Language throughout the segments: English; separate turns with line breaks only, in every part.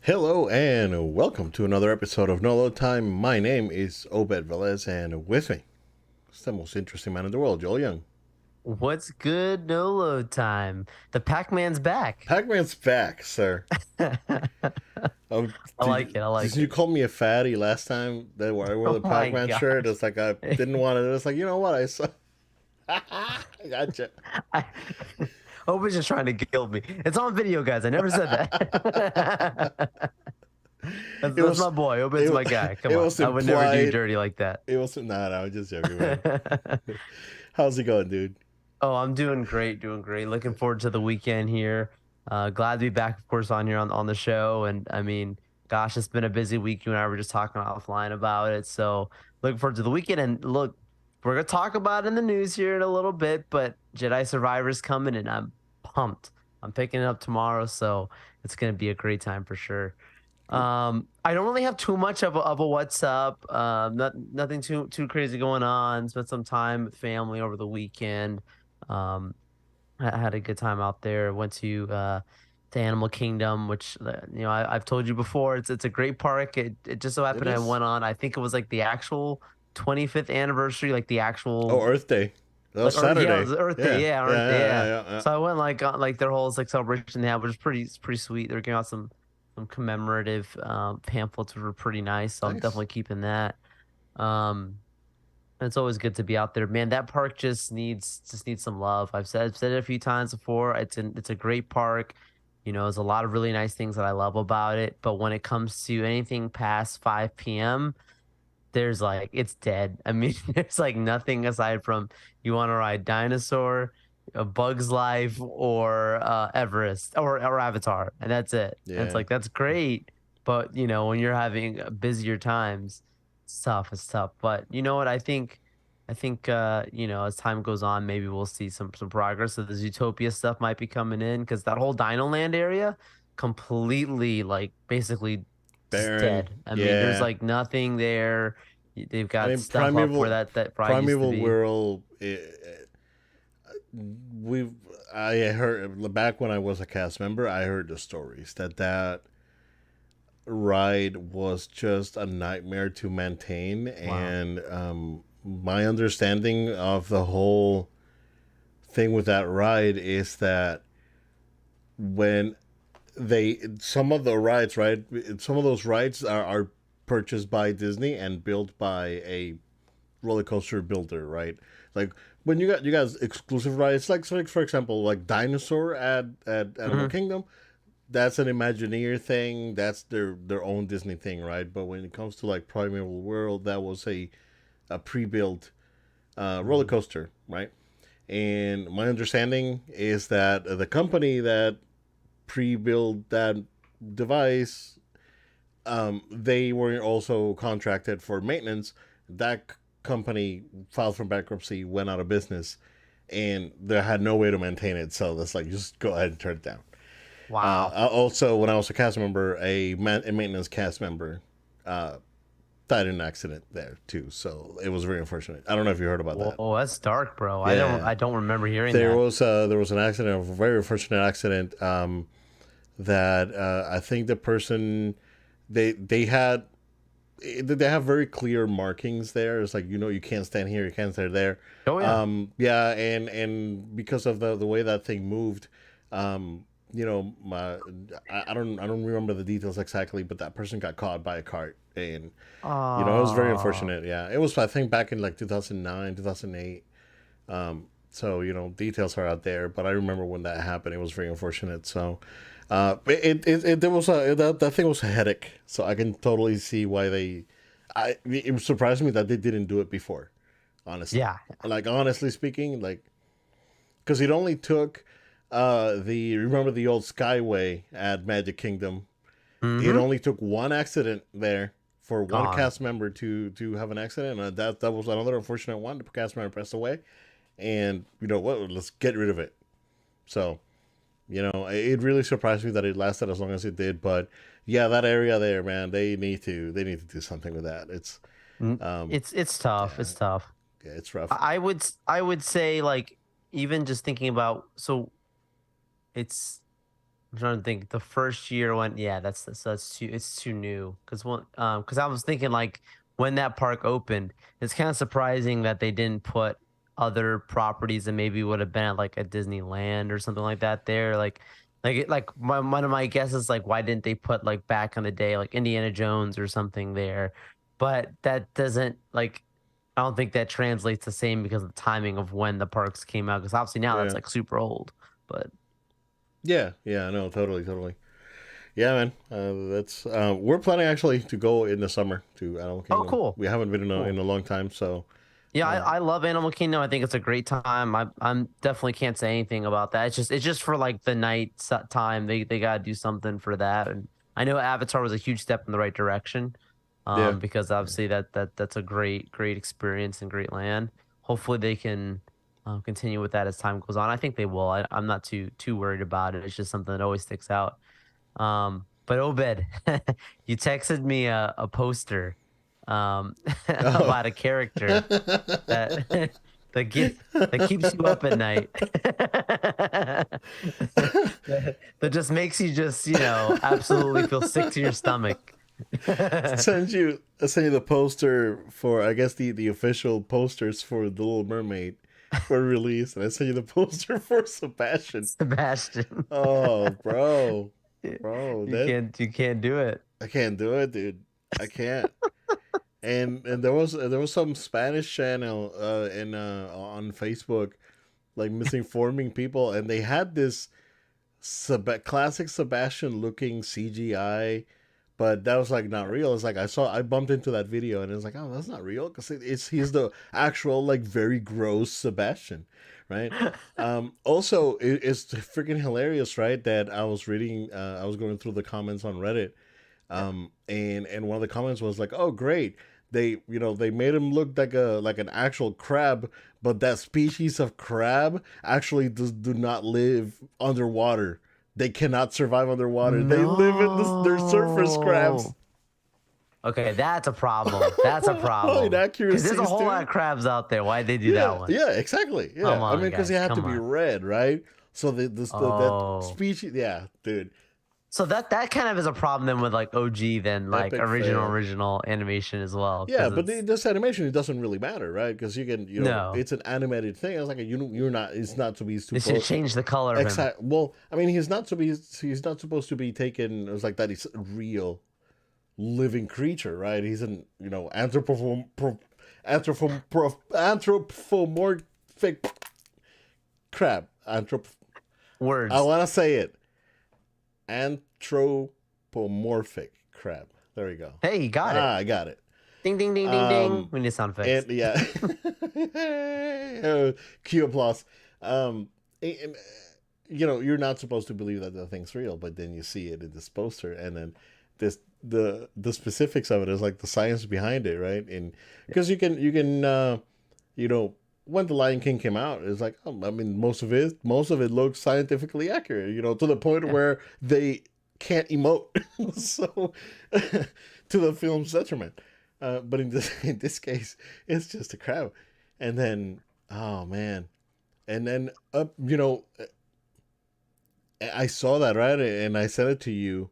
Hello and welcome to another episode of No Load Time. My name is Obed Velez, and with me is the most interesting man in the world, Joel Young.
What's good? No load time. The Pac-Man's back.
Pac-Man's back, sir.
I
Oh,
like it. I
did
like
you
it.
call me a fatty last time that I wore
Oh
the
my
Pac-Man shirt?
gosh.
It's like I didn't want it. It's like, you know what? I saw. I gotcha.
I hope it's just trying to guilt me. It's on video, guys. I never said that.
It
That's
was,
my boy. Obed's
it,
my guy. Come
it
on.
was
I would never do you
implied.
dirty like that.
It wasn't. Nah, I was just joking, man. How's it going, dude?
Oh, I'm doing great, doing great. Looking forward to the weekend here. Glad to be back, of course, on here on the show. And I mean, gosh, it's been a busy week. You and I were just talking offline about it. So looking forward to the weekend. And look, we're gonna talk about it in the news here in a little bit, but Jedi Survivor's coming and I'm pumped. I'm picking it up tomorrow, so it's gonna be a great time for sure. I don't really have too much of a what's up. Nothing too crazy going on. Spent some time with family over the weekend. Um, I had a good time out there. Went to Animal Kingdom, which I've told you before. It's a great park. It just so
It
happened I
is.
went on. I think it was like the actual 25th anniversary, like the
Oh,
actual
Earth Day. That was
or yeah, it
Saturday.
was Earth Day.
Yeah,
Yeah,
yeah,
Earth Day.
yeah,
Yeah.
yeah, yeah.
So I went like on like their whole like celebration they had, which is pretty sweet. They're giving out some commemorative pamphlets, which were pretty nice. So I'm
Nice.
definitely keeping that. Um, and it's always good to be out there, man. That park just needs some love. I've said it a few times before. It's a great park. There's a lot of really nice things that I love about it. But when it comes to anything past 5 p.m., there's like it's dead. I mean, there's like nothing aside from you want to ride Dinosaur, a Bug's Life, or Everest or Avatar, and that's it. And it's
Yeah.
like that's great, but when you're having busier times, it's tough. It's tough. But you know what? I think as time goes on, maybe we'll see some progress. So the Zootopia stuff might be coming in because that whole Dino Land area completely like basically just
Baron.
dead. I mean, there's
Yeah.
like nothing there. They've
I
got
mean,
stuff up where that ride used to
Primeval
be.
World. We've. I heard back when I was a cast member. I heard the stories that ride was just a nightmare to maintain,
Wow.
and my understanding of the whole thing with that ride is that when some of the rides, right? Some of those rides are purchased by Disney and built by a roller coaster builder, right? Like when you guys exclusive rides, like so, like for example, like Dinosaur at Animal
Hmm.
Kingdom, that's an Imagineer thing. That's their own Disney thing, right? But when it comes to like Primeval World, that was a pre-built roller
Hmm.
coaster, right? And my understanding is that the company that pre-built that device, they were also contracted for maintenance. That company filed for bankruptcy, went out of business, and they had no way to maintain it. So that's like just go ahead and turn it down.
Wow.
Also, when I was a cast member, a maintenance cast member, uh, died in an accident there too. So it was very unfortunate. I don't know if you heard about that.
Whoa, that's dark, bro. I don't
Yeah,
I don't remember hearing that.
there was an accident, a very unfortunate accident. That I think the person they had they have very clear markings there. It's like you can't stand here, you can't stand there.
Oh yeah.
Yeah, and because of the way that thing moved, my I don't remember the details exactly, but that person got caught by a cart, and it was very
Oh,
unfortunate. Yeah, it was I think back in like 2009, 2008. So details are out there, but I remember when that happened. It was very unfortunate. So, there was that thing was a headache. So I can totally see why they. It surprised me that they didn't do it before. Honestly,
yeah.
like honestly speaking, like because it only took the remember the old Skyway at Magic Kingdom. It
Mm-hmm.
only took one accident there for one
Gone.
cast member to have an accident. And that was another unfortunate one. The cast member passed away, and you know what? Let's get rid of it. So it really surprised me that it lasted as long as it did. But yeah, that area there, man, they need to do something with that. It's um
It's tough.
yeah,
It's tough.
yeah, it's rough.
I would say like even just thinking about so it's I'm trying to think. The first year when, yeah, that's too, it's too new. Because I was thinking like when that park opened, it's kind of surprising that they didn't put other properties that maybe would have been at like a Disneyland or something like that there. One of my guesses, like why didn't they put like back in the day like Indiana Jones or something there? But that doesn't like, I don't think that translates the same because of the timing of when the parks came out. Because obviously now that's
Yeah.
like super old. But
Yeah, yeah, no, totally, totally. Yeah, man. That's we're planning actually to go in the summer to Animal
oh,
Kingdom.
cool.
We haven't been
Cool.
in a long time, so
Yeah,
uh,
I love Animal Kingdom. I think it's a great time. I'm definitely can't say anything about that. It's just for like the time. They gotta do something for that. And I know Avatar was a huge step in the right direction.
yeah,
Because obviously that's a great experience and great land. Hopefully they can continue with that as time goes on. I think they will. I'm not too worried about it. It's just something that always sticks out. But Obed, you texted me a poster
oh.
about a character that that keeps you up at night. That just makes you just, absolutely feel sick to your stomach.
I send you the poster for I guess the official posters for The Little Mermaid were released, and I sent you the poster for Sebastian.
Sebastian.
Oh, bro,
You
that
can't do it.
I can't do it, dude. I can't. And there was some Spanish channel in on Facebook like misinforming people, and they had this classic Sebastian looking CGI, but that was like not real. It's like I bumped into that video and it's like, oh, that's not real because he's the actual like very gross Sebastian, right? Also, it's freaking hilarious, right? That I was reading, I was going through the comments on Reddit, and one of the comments was like, oh, great. They made him look like an actual crab, but that species of crab actually do not live underwater. They cannot survive underwater. They live in their surface crabs.
No. Okay, that's a problem. That's a problem. Because there's a
Inaccuracies,
whole lot
dude.
of crabs out there. Why'd they do that
Yeah,
one?
yeah, exactly.
Come
Yeah, I
on,
mean, because they
guys.
have to
Come
be
on.
red, right? So that
Oh.
species, yeah, dude,
So that kind of is a problem then with like OG than like
epic
original
fail.
original animation as well.
Yeah,
Because
but
it's
this animation it doesn't really matter, right? Because you can,
no.
it's an animated thing. It's like you're not. It's not to be
They should
super
change the color of him.
exact. Well, I mean, he's not supposed to be taken. It's like that. He's a real living creature, right? He's an anthropomorphic crab. I
Words.
want to say it. Anthropomorphic crab. There we go.
Hey, you got it.
I got it.
Ding ding ding ding ding.
Um,
We need sound effects.
and yeah, cue applause. And, you're not supposed to believe that the thing's real, but then you see it in this poster, and then the specifics of it is like the science behind it, right? And because you can when the Lion King came out, it's like, I mean, most of it looks scientifically accurate, to the point
Yeah.
where they can't emote, so to the film's detriment. But in this case, it's just a crowd, and then oh man, and then I saw that, right, and I sent it to you,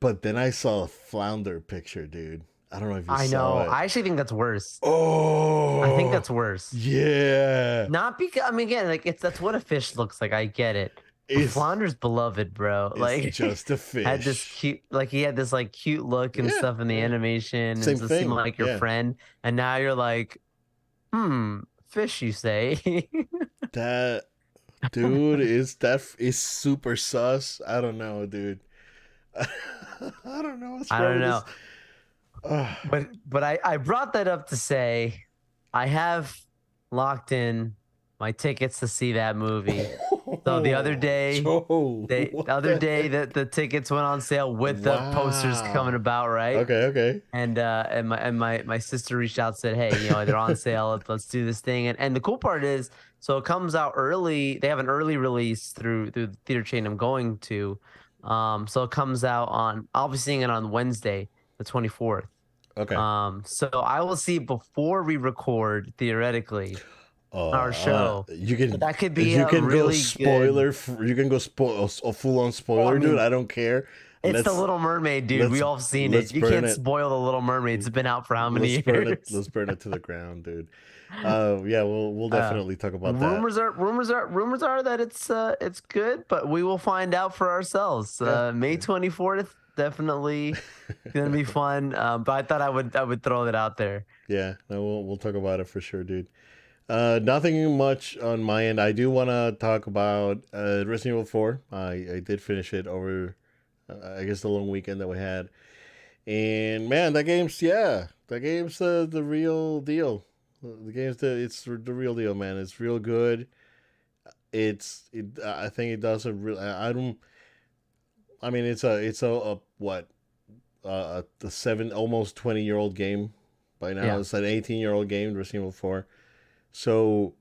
but then I saw a flounder picture, dude. I don't know if you
I
saw
know.
it.
I actually think that's worse. I think
Oh
that's worse.
yeah,
Not because I mean again, like that's what a fish looks like. I get it. But
it's
Flounder's beloved, bro.
it's
Like
just a
had this
fish.
cute like he had this like cute look and
Yeah,
stuff in the
yeah,
animation and
same
so seemed
thing.
like your
Yeah,
friend. And now you're like, fish you say.
that dude is super sus. I don't know, dude. I don't know what's
I
wrong
don't
with
know.
this. Ugh.
But I brought that up to say I have locked in my tickets to see that movie. So the other day
Joe,
the
what
other
the
day
heck?
that the tickets went on sale with the posters coming
Wow.
about, right?
Okay, okay.
And my sister reached out, said, hey, they're on sale, let's do this thing. And the cool part is, so it comes out early. They have an early release through the theater chain I'm going to. So it comes out on, I'll be seeing it on Wednesday, the 24th.
Okay.
So I will see it before we record, theoretically. our show.
You
But
can
that could be
you
a
can go
really good.
spoiler. You can go spoil a full on
Well, I
spoiler, dude.
mean,
I don't care.
it's the
Let's
Little Mermaid, dude.
let's
We all have seen it.
let's
You
burn
can't
it.
spoil the Little Mermaid. It's been out for how
Let's
many
burn it.
years?
Let's burn it to the ground, dude. Yeah, we'll
Uh,
definitely talk about that.
rumors are that it's good, but we will find out for ourselves.
Yeah,
May
yeah.
24th, definitely gonna be fun. But I thought I would throw that out there.
Yeah, no, we'll talk about it for sure, dude. Nothing much on my end. I do want to talk about Resident Evil 4. I did finish it over, I guess, the long weekend that we had. And man, that game's the real deal. The game's the real deal, man. It's real good. I think it does a real. I don't. I mean, it's a what a 7 almost 20-year-old game by now.
Yeah,
It's an 18-year-old game, Resident Evil 4. So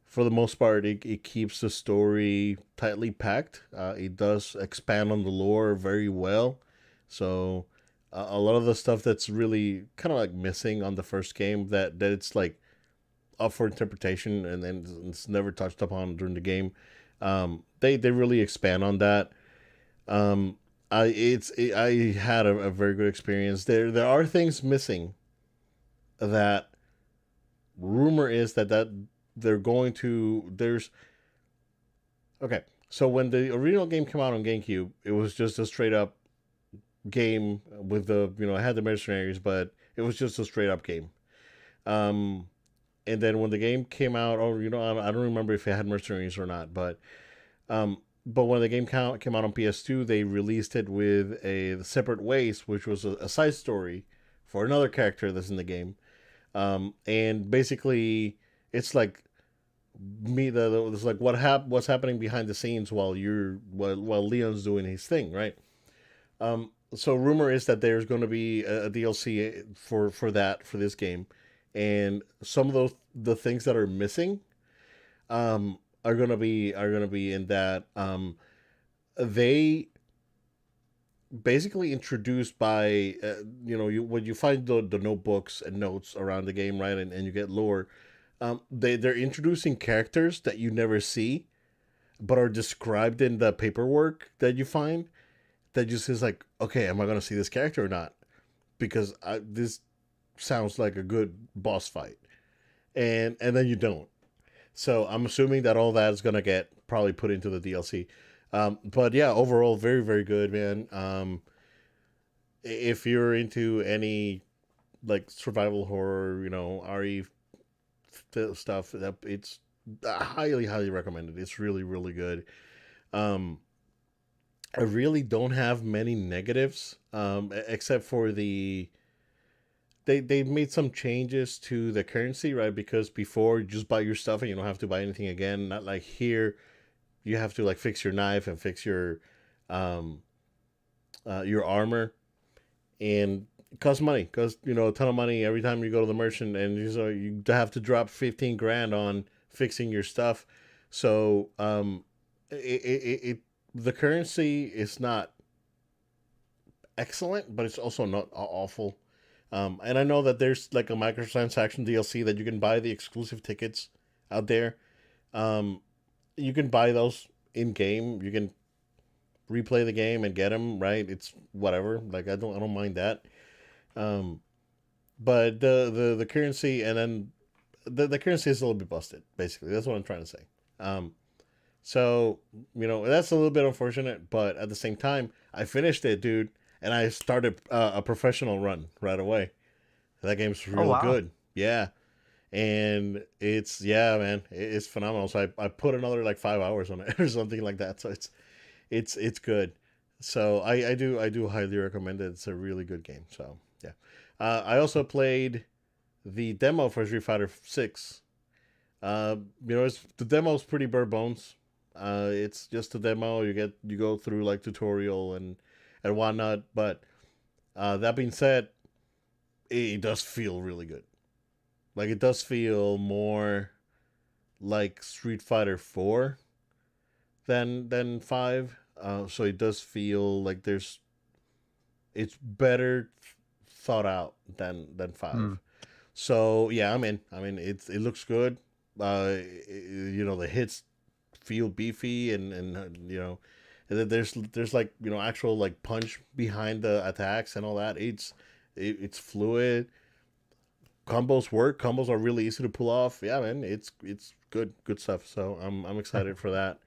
for the most part, it keeps the story tightly packed. It does expand on the lore very well. So a lot of the stuff that's really kind of like missing on the first game, that it's like up for interpretation and then it's never touched upon during the game. They really expand on that. Um, I had a very good experience. There are things missing that rumor is that they're going to there's okay. So when the original game came out on GameCube, it was just a straight up game with it had the mercenaries, but it was just a straight up game. Um, and then when the game came out, I don't remember if it had mercenaries or not, but when the game came out on PS2, they released it with a separate ways, which was a side story for another character that's in the game. And basically, it's like it's like what's happening behind the scenes while Leon's doing his thing, right? So rumor is that there's going to be a DLC for this game, and some of the things that are missing are gonna be in that. They basically introduced by when you find the notebooks and notes around the game, right, and you get lore. They're introducing characters that you never see, but are described in the paperwork that you find. That just is like, okay, am I gonna see this character or not? Because this sounds like a good boss fight, and then you don't. So I'm assuming that all that is gonna get probably put into the DLC. But yeah, overall, very very good, man. If you're into any like survival horror, RE stuff, that it's highly highly recommended. It's really really good. Um, I really don't have many negatives, except for they made some changes to the currency, right? Because before you just buy your stuff and you don't have to buy anything again. Not like here, you have to like fix your knife and fix um your armor, and it costs money. Costs a ton of money every time you go to the merchant, and you have to drop 15 grand on fixing your stuff. So it the currency is not excellent, but it's also not awful. And I know that there's like a microtransaction DLC that you can buy the exclusive tickets out there. Um, you can buy those in game. You can replay the game and get them, right. It's whatever. Like I don't mind that. Um, but the currency, and then the currency is a little bit busted. Basically, that's what I'm trying to say. Um, so that's a little bit unfortunate, but at the same time, I finished it, dude, and I started a professional run right away. That game's
Oh
real
wow.
good. Yeah. And yeah, man, it's phenomenal. So I put another like 5 hours on it or something like that. So it's good. So I do highly recommend it. It's a really good game. So yeah. I also played the demo for Street Fighter 6. The demo's pretty bare bones. It's just a demo. You go through like tutorial and whatnot. But that being said, it does feel really good. Like it does feel more like Street Fighter 4 than 5. So it does feel like it's better thought out than
Hmm.
5. So yeah, I'm in. I mean, it looks good. the hits feel beefy, and then there's like actual like punch behind the attacks and all that. It's fluid. Combos work. Combos are really easy to pull off. Yeah, man, it's good stuff. So I'm excited for that.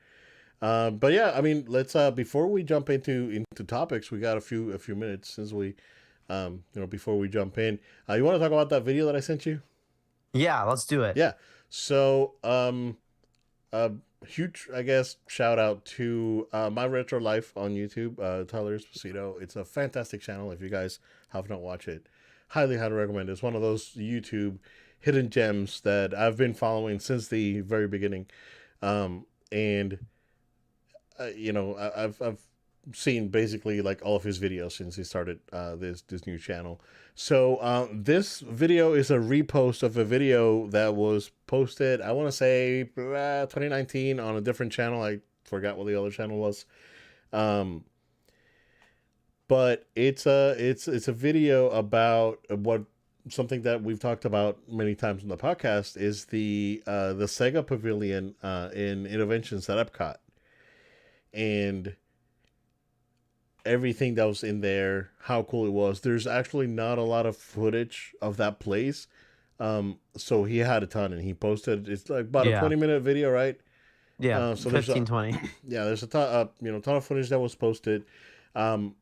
But yeah, I mean, let's before we jump into topics, we got a few minutes since we before we jump in. You want to talk about that video that I sent you?
Yeah, let's do it.
Yeah. So a huge, I guess, shout out to My Retro Life on YouTube, Tyler Esposito. It's a fantastic channel. If you guys have not watched it, highly recommend it. It's one of those YouTube hidden gems that I've been following since the very beginning. And I've seen basically like all of his videos since he started this new channel. So this video is a repost of a video that was posted, I want to say 2019 on a different channel. I forgot what the other channel was. But it's a video about what something that we've talked about many times on the podcast is the Sega Pavilion in Innovations at Epcot, and everything that was in there, how cool it was. There's actually not a lot of footage of that place. So he had a ton and he posted, it's like about a
Yeah.
20-minute video, right?
Yeah.
So there's
15, 20.
yeah, there's a ton, ton of footage that was posted. Um,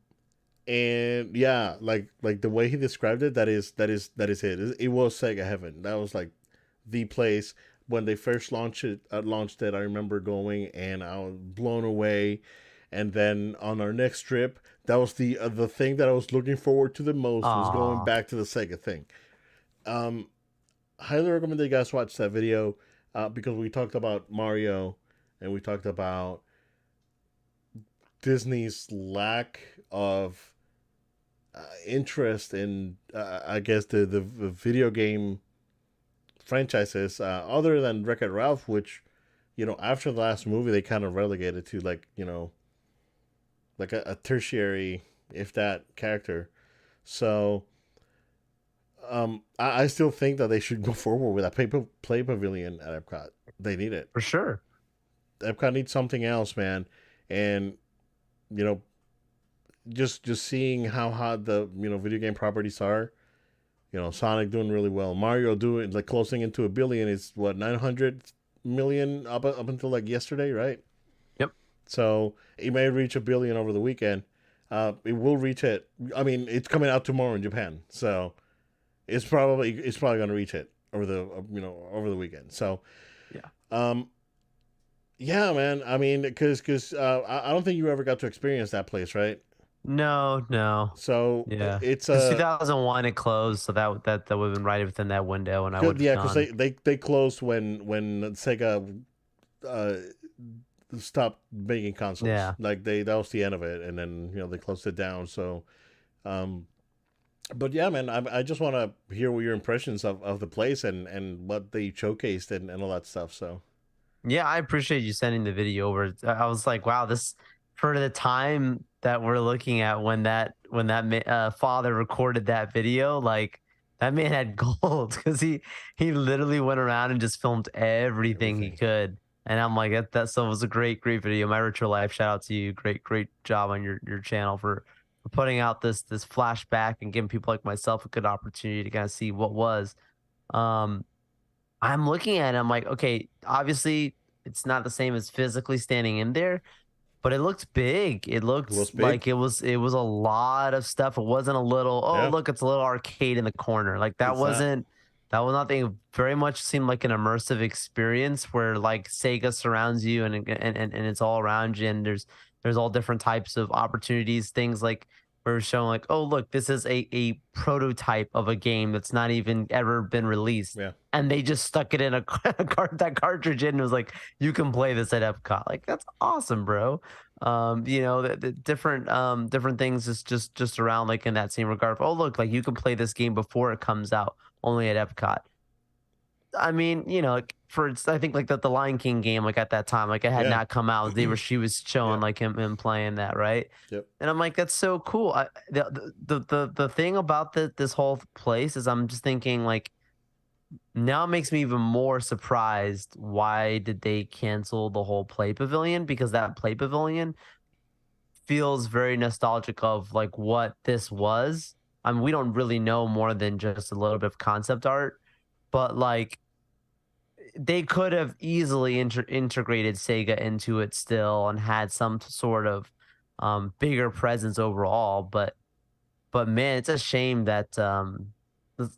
and yeah, like the way he described it, that is it. It was Sega Heaven. That was like the place when they first launched it. I remember going and I was blown away. And then on our next trip, that was the thing that I was looking forward to the most, was going
Aw.
back to the Sega thing. Highly recommend that you guys watch that video, because we talked about Mario and we talked about Disney's lack of interest in, I guess, the video game franchises, other than Wreck-It Ralph, which, after the last movie, they kind of relegated to like, like a tertiary, if that, character. So I still think that they should go forward with that play pavilion at Epcot. They need it.
For sure.
Epcot needs something else, man. And you know, just seeing how hot the video game properties are. Sonic doing really well. Mario doing like closing into 1 billion. Is what, 900 million up until like yesterday, right?
Yep.
So it may reach 1 billion over the weekend. It will reach it. I mean, it's coming out tomorrow in Japan, so it's probably going to reach it over the over the weekend. So
Yeah.
yeah, man. I mean, because I don't think you ever got to experience that place, right?
No, no.
So
Yeah.
it's
Because 2001 it closed, so that would have been right within that window, and I would
good,
have
yeah, because
gone.
they closed when Sega uh stopped making consoles.
Yeah.
Like that was the end of it, and then they closed it down. So, um, but yeah, man, I just want to hear what your impressions of the place and what they showcased and all that stuff. So
Yeah, I appreciate you sending the video over. I was like, wow, this for the time that we're looking at when that father recorded that video, like that man had gold because he literally went around and just filmed everything he
everything.
could. And I'm like, that so it was a great video. My Retro Life, shout out to you. Great job on your channel for putting out this flashback and giving people like myself a good opportunity to kind of see what was. Um, I'm looking at it, I'm like, okay, obviously it's not the same as physically standing in there, but it looked big. It
It was
looked
big.
like it was a lot of stuff. It wasn't a little, oh,
Yeah,
look, it's a little arcade in the corner. Like
it's not.
that was nothing. Very much seemed like an immersive experience where like Sega surrounds you and it's all around you, and there's all different types of opportunities, things like we're showing like, oh, look, this is a prototype of a game that's not even ever been released,
Yeah,
and they just stuck it in a that cartridge in and was like, you can play this at Epcot. Like that's awesome, bro. The different things is just around like in that same regard. Oh, look, like you can play this game before it comes out only at Epcot. I mean, like I think like that the Lion King game, like at that time, like it had
yeah,
not come out. She was showing
yeah,
like him playing that, right?
yep.
And I'm like, that's so cool. The thing about this whole place is I'm just thinking like now it makes me even more surprised. Why did they cancel the whole play pavilion? Because that play pavilion feels very nostalgic of like what this was. I mean, we don't really know more than just a little bit of concept art, but like they could have easily integrated Sega into it still and had some sort of bigger presence overall. But man, it's a shame that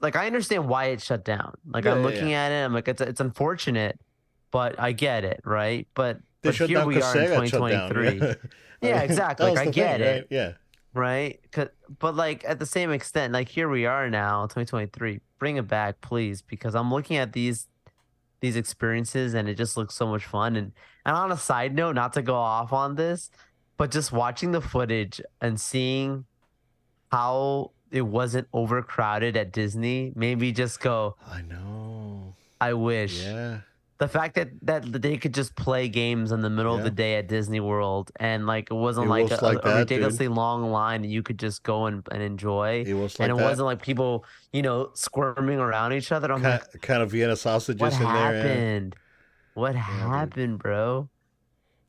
like I understand why it shut down. Like
Yeah,
I'm
yeah,
looking
yeah.
at it, I'm like it's unfortunate, but I get it, right?
They
But
shut
here
down
we
because
are in
Sega shut down.
2023.
Yeah, I
Yeah,
mean
exactly.
that
Like
was
I
the thing,
get
right?
it,
Yeah,
right? But like at the same extent, like here we are now, 2023. Bring it back, please, because I'm looking at these experiences and it just looks so much fun. And on a side note, not to go off on this, but just watching the footage and seeing how it wasn't overcrowded at Disney made me just go,
I know.
I wish.
Yeah,
The fact that they could just play games in the middle of the
yeah.
day at Disney World and like it
It
wasn't like
was like
a
that, dude.
ridiculously long line that you could just go and enjoy.
It was
And
like
it
that.
wasn't like people, squirming around each other. I'm like,
Kind of Vienna
what
sausages in there.
happened? What
Yeah, yeah, dude.
happened, bro?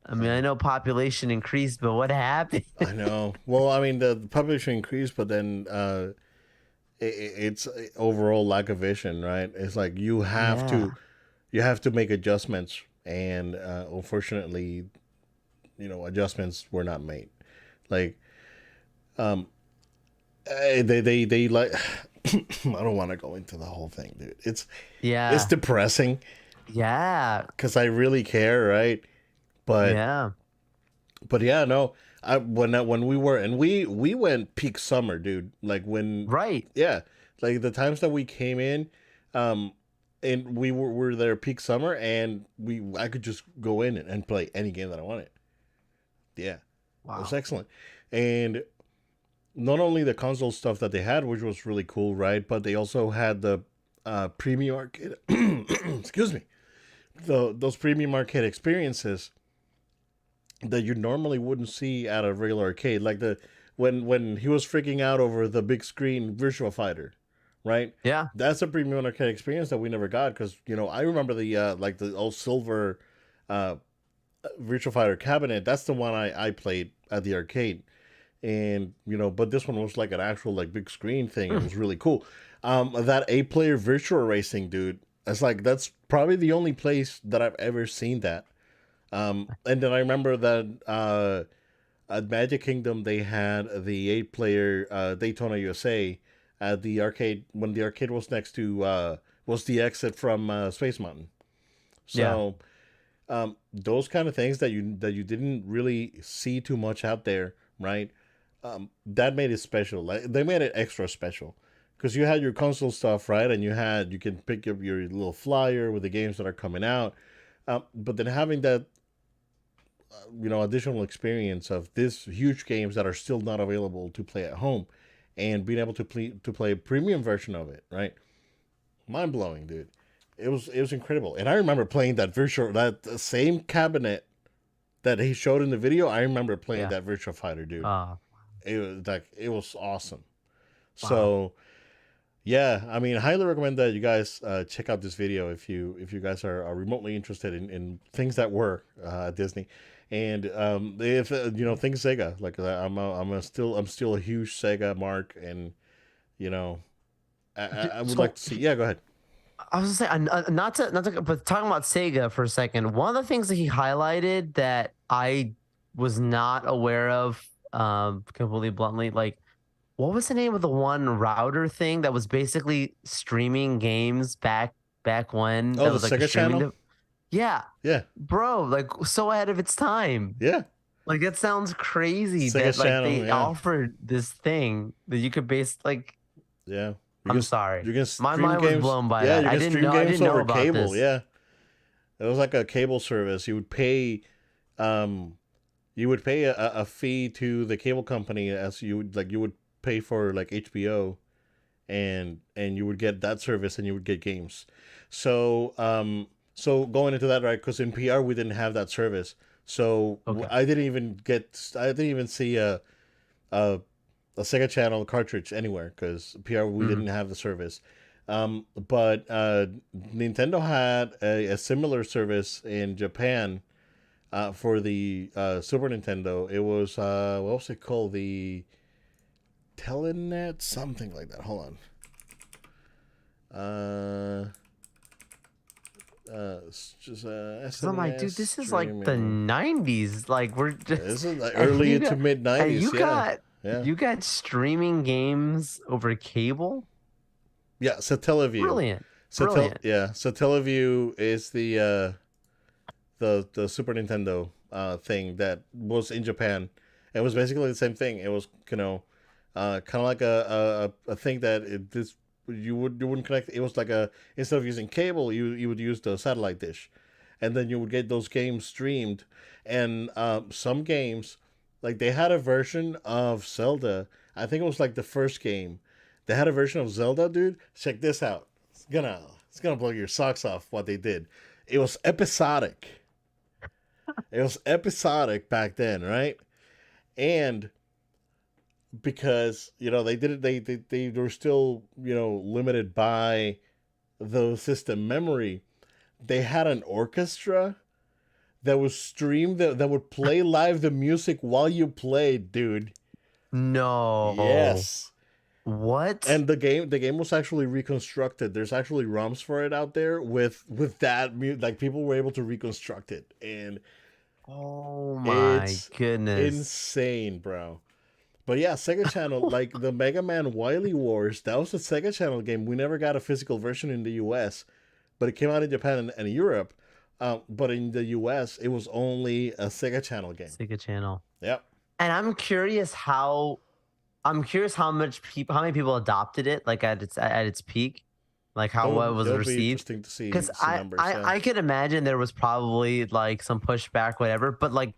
I mean, I
Yeah,
know population increased, but what happened?
I know. Well, I mean, the population increased, but then it's overall lack of vision, right? It's like
Yeah.
you have to make adjustments, and unfortunately, adjustments were not made. Like, um, they like. I don't want to go into the whole thing, dude. It's
Yeah.
depressing
Yeah.
because I really care, right? But
Yeah.
yeah, no. When we were and we went peak summer, dude. Like when,
Right.
yeah, like the times that we came in, um, and were there peak summer, and I could just go in and play any game that I wanted. Yeah, it was
Wow.
excellent, and not only the console stuff that they had, which was really cool, right? But they also had the premium arcade. Excuse me, those premium arcade experiences that you normally wouldn't see at a regular arcade, like the when he was freaking out over the big screen Virtua Fighter, right?
Yeah.
That's a premium arcade experience that we never got because I remember the like the old silver uh, Virtua Fighter cabinet. That's the one I played at the arcade, and but this one was like an actual like big screen thing. It
Mm.
was really cool. That 8-player Virtua Racing, dude. That's probably the only place that I've ever seen that. And then I remember that at Magic Kingdom they had the 8-player Daytona USA at the arcade when the arcade was next to was the exit from Space Mountain.
Yeah.
So those kind of things that you didn't really see too much out there, right? That made it special. Like they made it extra special because you had your console stuff, right? And you can pick up your little flyer with the games that are coming out. But then having that additional experience of these huge games that are still not available to play at home and being able to play a premium version of it, right? Mind blowing, dude. It was incredible. And I remember playing that same cabinet that he showed in the video. I remember playing
Yeah.
that Virtual Fighter, dude.
Uh,
It was awesome.
wow.
So yeah, I mean, highly recommend that you guys check out this video if you guys are remotely interested in things that were at Disney, and if things Sega. Like I'm still a huge Sega mark, and you know I would like
So
to see. Yeah, go ahead.
I was gonna say, not to, but talking about Sega for a second. One of the things that he highlighted that I was not aware of, completely bluntly, like what was the name of the one router thing that was basically streaming games back when
Oh,
that
the
was like a
Sega
streaming.
Channel.
Yeah,
Yeah,
bro, like so ahead of its time.
yeah,
Like that sounds crazy
Sega
that like
Channel.
they
Yeah,
offered this thing that you could base like.
yeah. You
I'm
can
sorry,
you can
my
stream
mind was
games.
blown by
Yeah,
that.
you can stream
I
games
didn't know
over
about
cable.
this.
Yeah, it was like a cable service. Um, you would pay a fee to the cable company as you would pay for like HBO, and you would get that service and you would get games. So going into that, right, because in PR we didn't have that service. So
Okay.
I didn't even see a a Sega Channel cartridge anywhere because PR we
Mhm.
didn't have the service. But Nintendo had a similar service in Japan for the Super Nintendo. It was what was it called? The Telenet, something like that. Hold on. It's just
So I'm like,
SNES
dude, this is like the
streaming.
90s. Like we're
Yeah,
just
this is like
and
early
you
into
got
mid
and
'90s. Yeah, yeah,
you got streaming games over cable.
yeah. Satellaview.
Brilliant. Brilliant.
Satellaview is the Super Nintendo thing that was in Japan. It was basically the same thing. It was kind of like a thing that this you wouldn't connect. It was like a instead of using cable, you would use the satellite dish, and then you would get those games streamed. And some games, like they had a version of Zelda. I think it was like the first game. They had a version of Zelda, dude. Check this out. It's gonna blow your socks off what they did. It was episodic. It was episodic back then, right? And because they did it, they were still limited by the system memory. They had an orchestra that was streamed that would play live the music while you played, dude.
No.
Yes.
What?
And the game was actually reconstructed. There's actually ROMs for it out there with like people were able to reconstruct it, and
Oh my
it's
goodness.
insane, bro. But yeah, Sega Channel, like the Mega Man Wily Wars, that was a Sega Channel game. We never got a physical version in the US, but it came out in Japan and Europe. But in the US, it was only a Sega Channel game.
Sega Channel.
Yep.
And how many people adopted it like at its peak, like how well it was
That'll be
received.
interesting to
Because
see numbers. Yeah.
I could imagine there was probably like some pushback, whatever, but like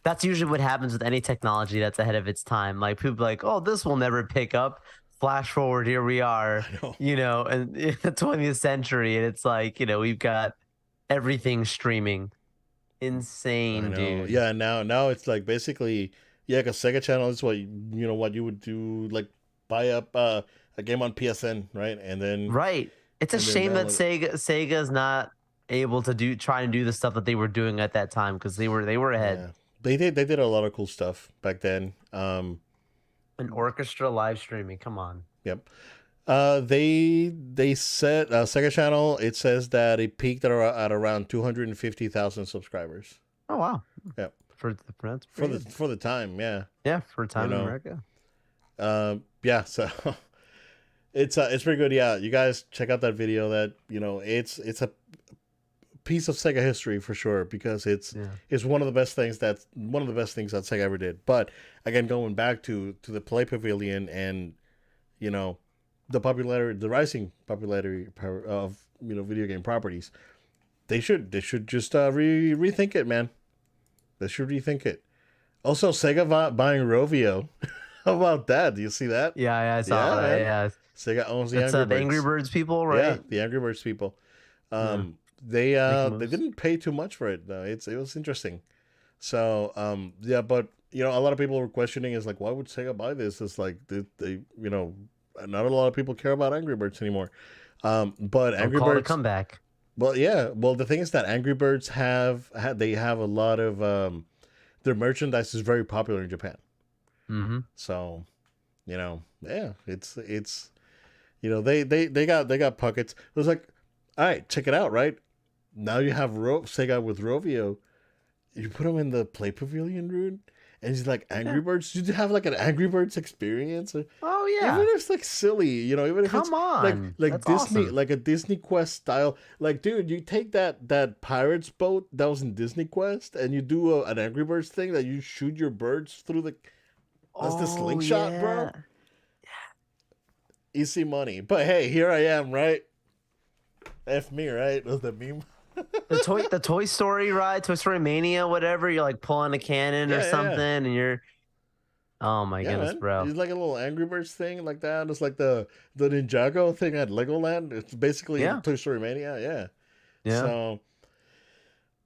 that's usually what happens with any technology that's ahead of its time. Like people are like, oh, this will never pick up. Flash forward, here we are,
I know.
and in the 20th century, and it's like, we've got everything streaming.
I
Insane,
know.
dude.
Yeah. Now it's like basically yeah, because Sega Channel is what you would do, like buy up a game on PSN, right?
Right. It's a
And then
shame that
download it.
Sega's not able to try and do the stuff that they were doing at that time, because they were ahead.
Yeah. They did a lot of cool stuff back then.
An orchestra live streaming. Come on.
Yep. They said Sega Channel. It says that it peaked at around 250,000 subscribers.
Oh wow.
Yep.
For that's
For
pretty
the
good.
for the time, yeah.
Yeah, for a
You
time in
know.
America.
Yeah. So it's pretty good. Yeah, you guys check out that video. That it's a piece of Sega history for sure because
Yeah.
it's one of the best things that Sega ever did. But again, going back to the Play Pavilion and you know the rising popularity of video game properties, they should just rethink it, man. They should rethink it. Also, Sega buying Rovio. How about that? Do you see that?
Yeah, I saw
Yeah,
that.
man.
Yeah.
Sega owns the
It's
Angry
the Angry
Birds.
Birds people,
Yeah,
right?
the Angry Birds people.
Yeah.
They
Making
they
moves.
didn't pay too much for it though. It was interesting. So yeah, but a lot of people were questioning is like, why would Sega buy this? It's like they not a lot of people care about Angry Birds anymore. But
Don't
Angry
call it a
Birds.
comeback.
Well, yeah. Well, the thing is that Angry Birds they have a lot of their merchandise is very popular in Japan.
Mm-hmm.
So yeah, it's they got pockets. It was like, all right, check it out, right? Now you have Sega with Rovio. You put them in the Play Pavilion, dude, and he's like
Yeah.
Angry Birds. Did you have like an Angry Birds experience?
Oh
Even
yeah.
if it's like silly, even if it's
Come
like
on.
like
That's
Disney,
awesome.
like a Disney Quest style. Like, dude, you take that pirates boat that was in Disney Quest, and you do an Angry Birds thing that you shoot your birds through the. That's the
Oh
slingshot,
yeah.
bro. Easy money. But hey, here I am, right? F me, right? Was the meme?
The Toy Story ride, Toy Story Mania, whatever. You're like pulling a cannon or
Yeah, yeah,
something,
yeah.
and you're oh my
Yeah,
goodness,
man.
bro.
It's like a little Angry Birds thing like that. It's like the Ninjago thing at Legoland. It's basically
Yeah.
Toy Story Mania. Yeah.
Yeah.
So,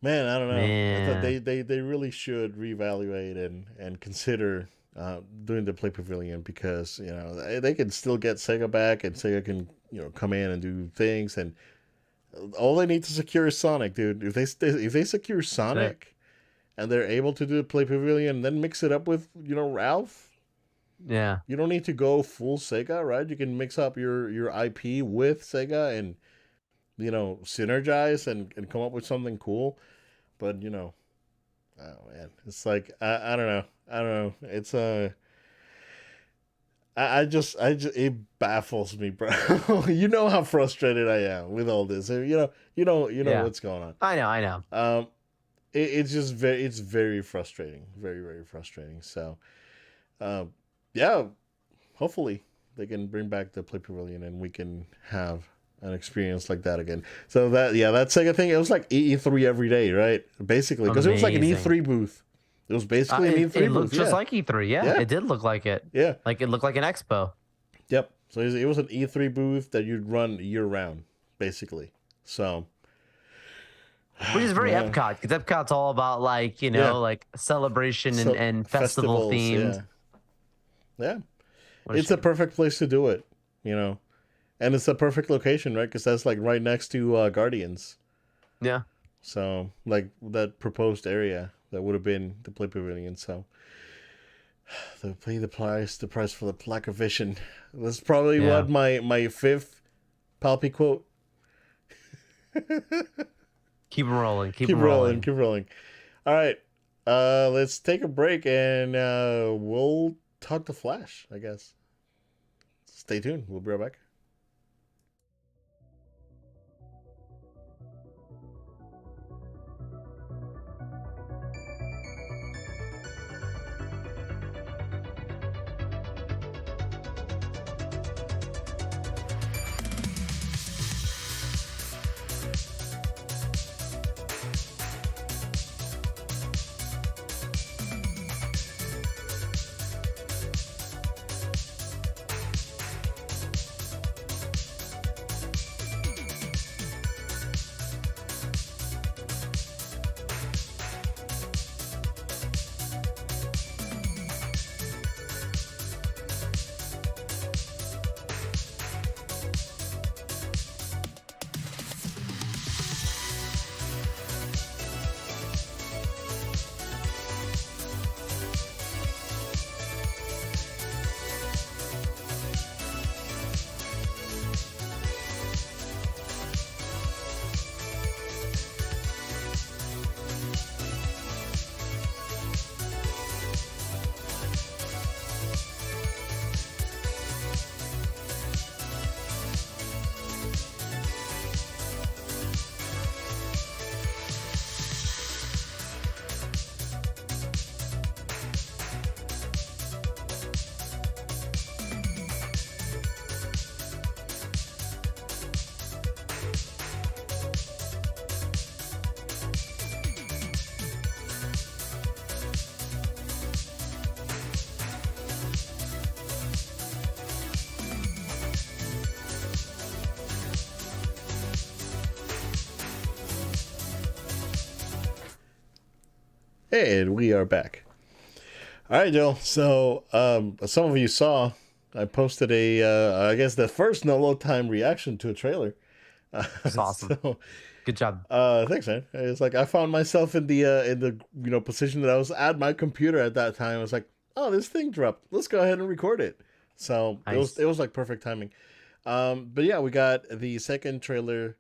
man, I don't know. I thought
Man.
they really should reevaluate and consider doing the Play Pavilion because they can still get Sega back, and Sega can come in and do things, and all they need to secure is Sonic, dude. If they secure
That's it.
Sonic and they're able to do the Play Pavilion and then mix it up with Ralph,
Yeah.
you don't need to go full Sega, right? You can mix up your IP with Sega and synergize and come up with something cool. But oh man, it's like I don't know, It's I just it baffles me, bro. You know how frustrated I am with all this. You know
Yeah.
what's going on.
I know.
It's just it's very frustrating, very very frustrating. So, um, yeah, hopefully they can bring back the Play Pavilion and we can have an experience like that again. So that Sega thing, it was like E3 every day, right? Basically, because it was like an
Amazing.
E3 booth. It was basically an E3
It looked
booth.
just
Yeah,
like E3. Yeah,
yeah,
it did look like it.
yeah.
Like it looked like an expo,
Yep. So it was an E3 booth that you'd run year round, basically. So,
which is very
man,
Epcot because Epcot's all about like
yeah.
like celebration
So
and festival
festivals,
themed.
yeah, yeah.
What a
It's a
shame.
perfect place to do it, you know, and it's a perfect location, right? Because that's like right next to Guardians.
Yeah.
So like that proposed area that would have been the Play Pavilion. So the price for the lack of vision. That's probably
Yeah.
what my fifth Palpy quote.
Keep 'em rolling. Keep
Keep
'em
rolling,
rolling.
keep rolling. All right, let's take a break and we'll talk to Flash, I guess. Stay tuned. We'll be right back. And we are back. All right, Joe. So, as some of you saw, I posted I guess the first no load time reaction to a trailer.
It's awesome.
So,
Good job.
thanks, man. It's like I found myself in the position that I was at my computer at that time. I was like, oh, this thing dropped. Let's go ahead and record it. So it was
Nice.
it was like perfect timing. But yeah, we got the second trailer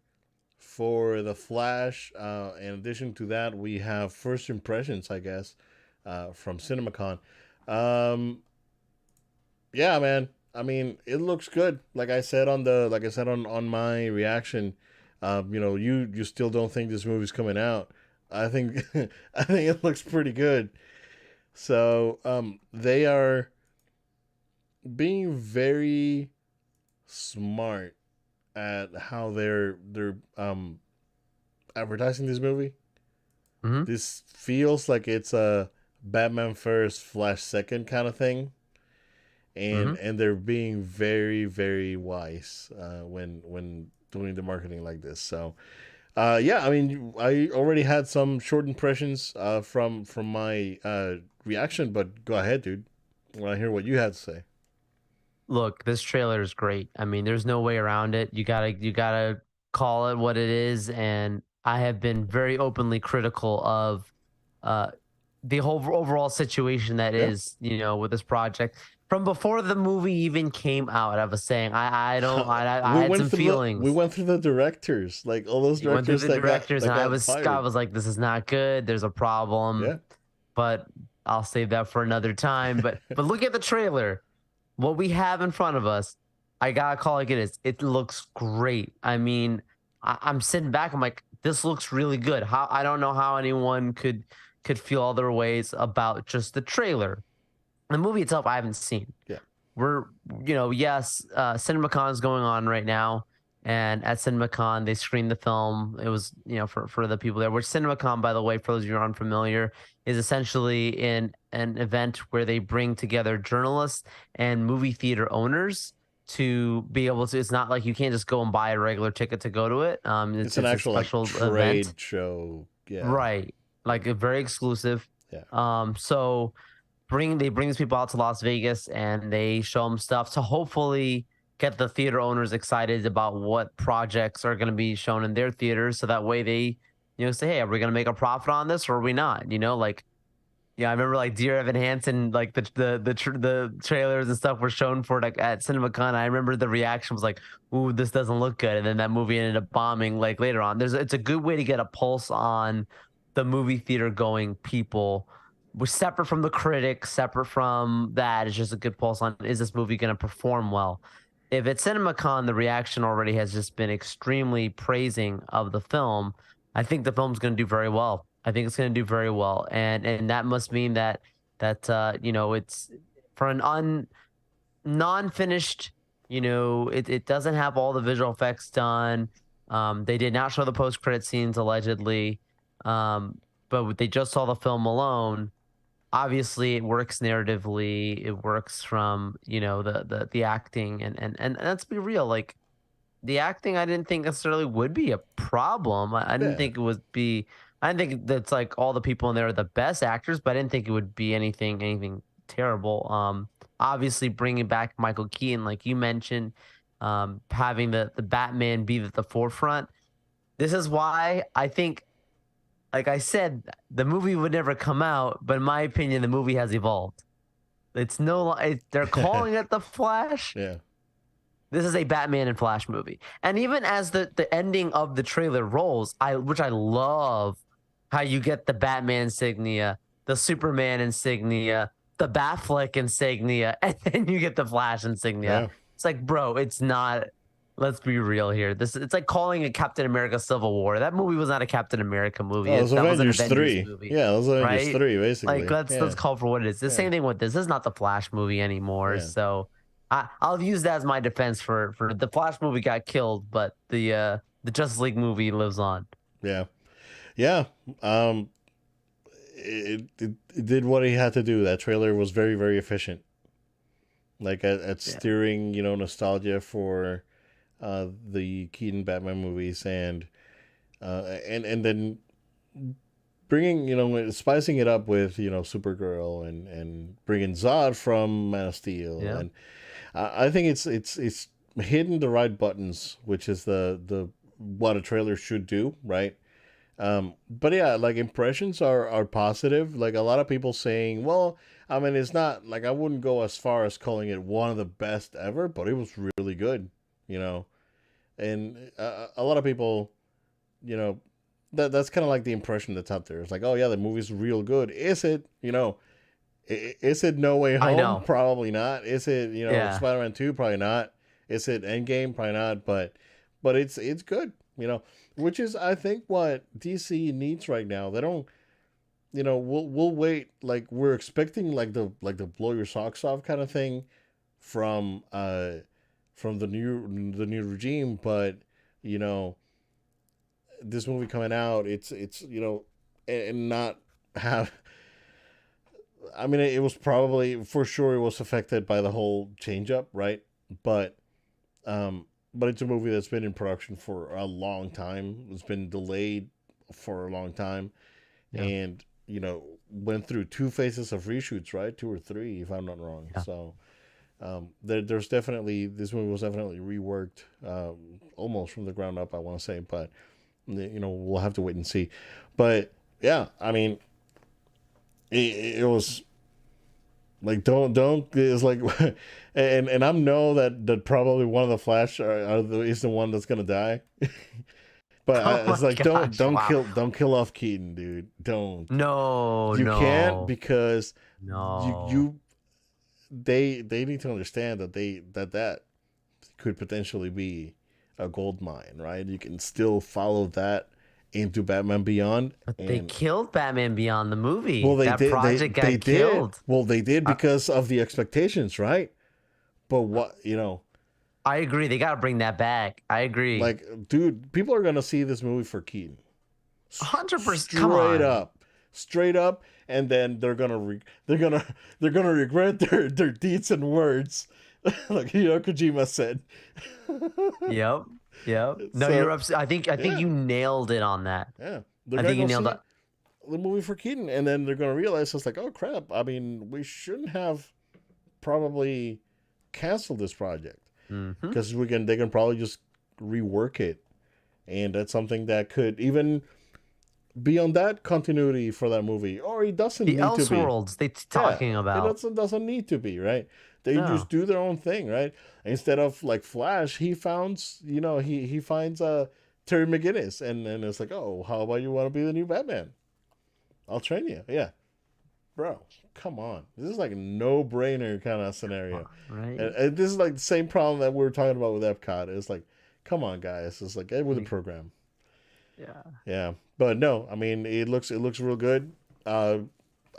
for the Flash. In addition to that, we have first impressions, I guess, from CinemaCon. Um, yeah, man. I mean, it looks good. Like I said on my reaction, you still don't think this movie's coming out. I think I think it looks pretty good. So they are being very smart at how they're advertising this movie.
Hmm.
This feels like it's a Batman first, Flash second kind of thing, and
Hmm.
and they're being very very wise when doing the marketing like this. So yeah, I mean, I already had some short impressions from my reaction, but go ahead, dude. Well, I hear what you had to say.
Look, this trailer is great. I mean, there's no way around it. You gotta call it what it is. And I have been very openly critical of uh the whole overall situation that
Yeah.
is, with this project. From before the movie even came out, I was saying I don't I
we
had
went
some
through the we
feelings.
went through the directors, like all those
You went through
directors
the directors,
that
and
got
I
fired.
was like, this is not good. There's a problem,
Yeah.
but I'll save that for another time. But look at the trailer. What we have in front of us, I gotta call it like it is. It looks great. I mean, I'm sitting back. I'm like, this looks really good. How I don't know how anyone could feel other ways about just the trailer. The movie itself, I haven't seen.
Yeah.
We're, yes, CinemaCon is going on right now, and at CinemaCon they screened the film. It was, for the people there. Which CinemaCon, by the way, for those of you who are unfamiliar, is essentially in an event where they bring together journalists and movie theater owners to be able to. It's not like you can't just go and buy a regular ticket to go to it.
It's
It's
an
it's a
actual like
special event,
trade show. Yeah.
right? Like a very exclusive.
Yeah.
So they bring these people out to Las Vegas and they show them stuff to hopefully get the theater owners excited about what projects are going to be shown in their theaters, so that way they say, hey, are we going to make a profit on this or are we not? Like, yeah, I remember like Dear Evan Hansen, like the trailers and stuff were shown for it, like at CinemaCon. I remember the reaction was like, ooh, this doesn't look good, and then that movie ended up bombing like later on. It's a good way to get a pulse on the movie theater going people. We're separate from the critics, separate from that. It's just a good pulse on, is this movie going to perform well? If it's CinemaCon, the reaction already has just been extremely praising of the film. I think the film's going to do very well. I think it's going to do very well, and that must mean that it's for an non-finished. It doesn't have all the visual effects done. They did not show the post-credit scenes allegedly, but they just saw the film alone. Obviously it works narratively, it works from the acting, and let's be real, like the acting I didn't think necessarily would be a problem. I didn't
Yeah.
think it would be. I didn't think that's like all the people in there are the best actors, but I didn't think it would be anything terrible. Obviously bringing back Michael Keaton like you mentioned, having the Batman be at the forefront. This is why I think, like I said, the movie would never come out, but in my opinion, the movie has evolved. It's no, they're calling it the Flash.
Yeah.
This is a Batman and Flash movie, and even as the ending of the trailer rolls, which I love, how you get the Batman insignia, the Superman insignia, the Batfleck insignia, and then you get the Flash insignia.
Yeah.
It's like, bro, it's not. Let's be real here. It's like calling it Captain America Civil War. That movie was not a Captain America movie.
Oh, it was
That was an
Avengers
Avengers
3.
movie,
Yeah, it was Avengers
right?
3,
Like
basically.
let's
Yeah.
call for what it is. The
Yeah.
same thing with this. This is not the Flash movie anymore.
Yeah.
So I'll use that as my defense for the Flash movie got killed, but the Justice League movie lives on.
Yeah. Yeah. Um, it did what he had to do. That trailer was very, very efficient. Like at
Yeah.
steering, nostalgia for the Keaton Batman movies, and then bringing, spicing it up with, Supergirl, and bringing Zod from Man of Steel,
Yeah.
and I think it's hitting the right buttons, which is the what a trailer should do, right? But yeah, like impressions are positive. Like a lot of people saying, well, I mean, it's not like I wouldn't go as far as calling it one of the best ever, but it was really good, you know. And a lot of people, you know, that's kind of like the impression that's out there. It's like, oh yeah, the movie's real good. Is it? Is it No Way
I
Home?
know.
Probably not. Is it?
Yeah.
Spider-Man 2? Probably not. Is it Endgame? Probably not. But it's good. Which is I think what DC needs right now. They don't. We'll wait. Like we're expecting like the blow your socks off kind of thing from the new regime, but you know this movie coming out, it's and not have. I mean, it was probably for sure it was affected by the whole change up, right? But but it's a movie that's been in production for a long time. It's been delayed for a long time,
Yeah.
and went through two phases of reshoots, right? Two or three, if I'm not wrong.
Yeah.
So there's definitely this movie was definitely reworked, almost from the ground up, I want to say, but we'll have to wait and see. But yeah, I mean, it was like don't it's like, and I know that probably one of the Flash is the one that's gonna die. But
Oh
it's
my
like
gosh! Wow.
don't kill off Keaton, dude. Don't.
No,
You can't,
no,
because
no.
you they need to understand that that could potentially be a gold mine, right? You can still follow that into Batman Beyond.
But they
And
killed Batman Beyond the
well,
movie.
they
That
did
project
they
got
did
killed.
well they did
I,
because of the expectations, right? But what.
I agree. They got to bring that back. I agree.
Like, dude, people are gonna see this movie for Keaton.
100%. Come
Straight
on.
up, straight up, and then they're gonna regret their deeds and words, like Kojima said.
Yep. Yep. No, you're
So
up. I think
yeah,
you nailed it on that.
yeah, they're
I
gonna
think you
go
nailed
see
it.
the movie for Keaton, and then they're gonna realize it's like, oh crap. I mean, we shouldn't have probably canceled this project,
Hmm.
because they can probably just rework it, and that's something that could even be on that continuity for that movie, or it doesn't
The
need to be.
Elseworlds they
Yeah,
talking
it
about.
doesn't need to be, right. They just
No.
do their own thing, right. Instead of like Flash, he finds Terry McGinnis, and it's like, oh, how about you want to be the new Batman? I'll train you. Yeah, bro, come on, this is like a no-brainer kind of scenario.
Right.
And this is like the same problem that we were talking about with Epcot. It's like, come on, guys, it's like, with the
Like,
program.
yeah.
Yeah, but no, I mean, it looks real good. Uh,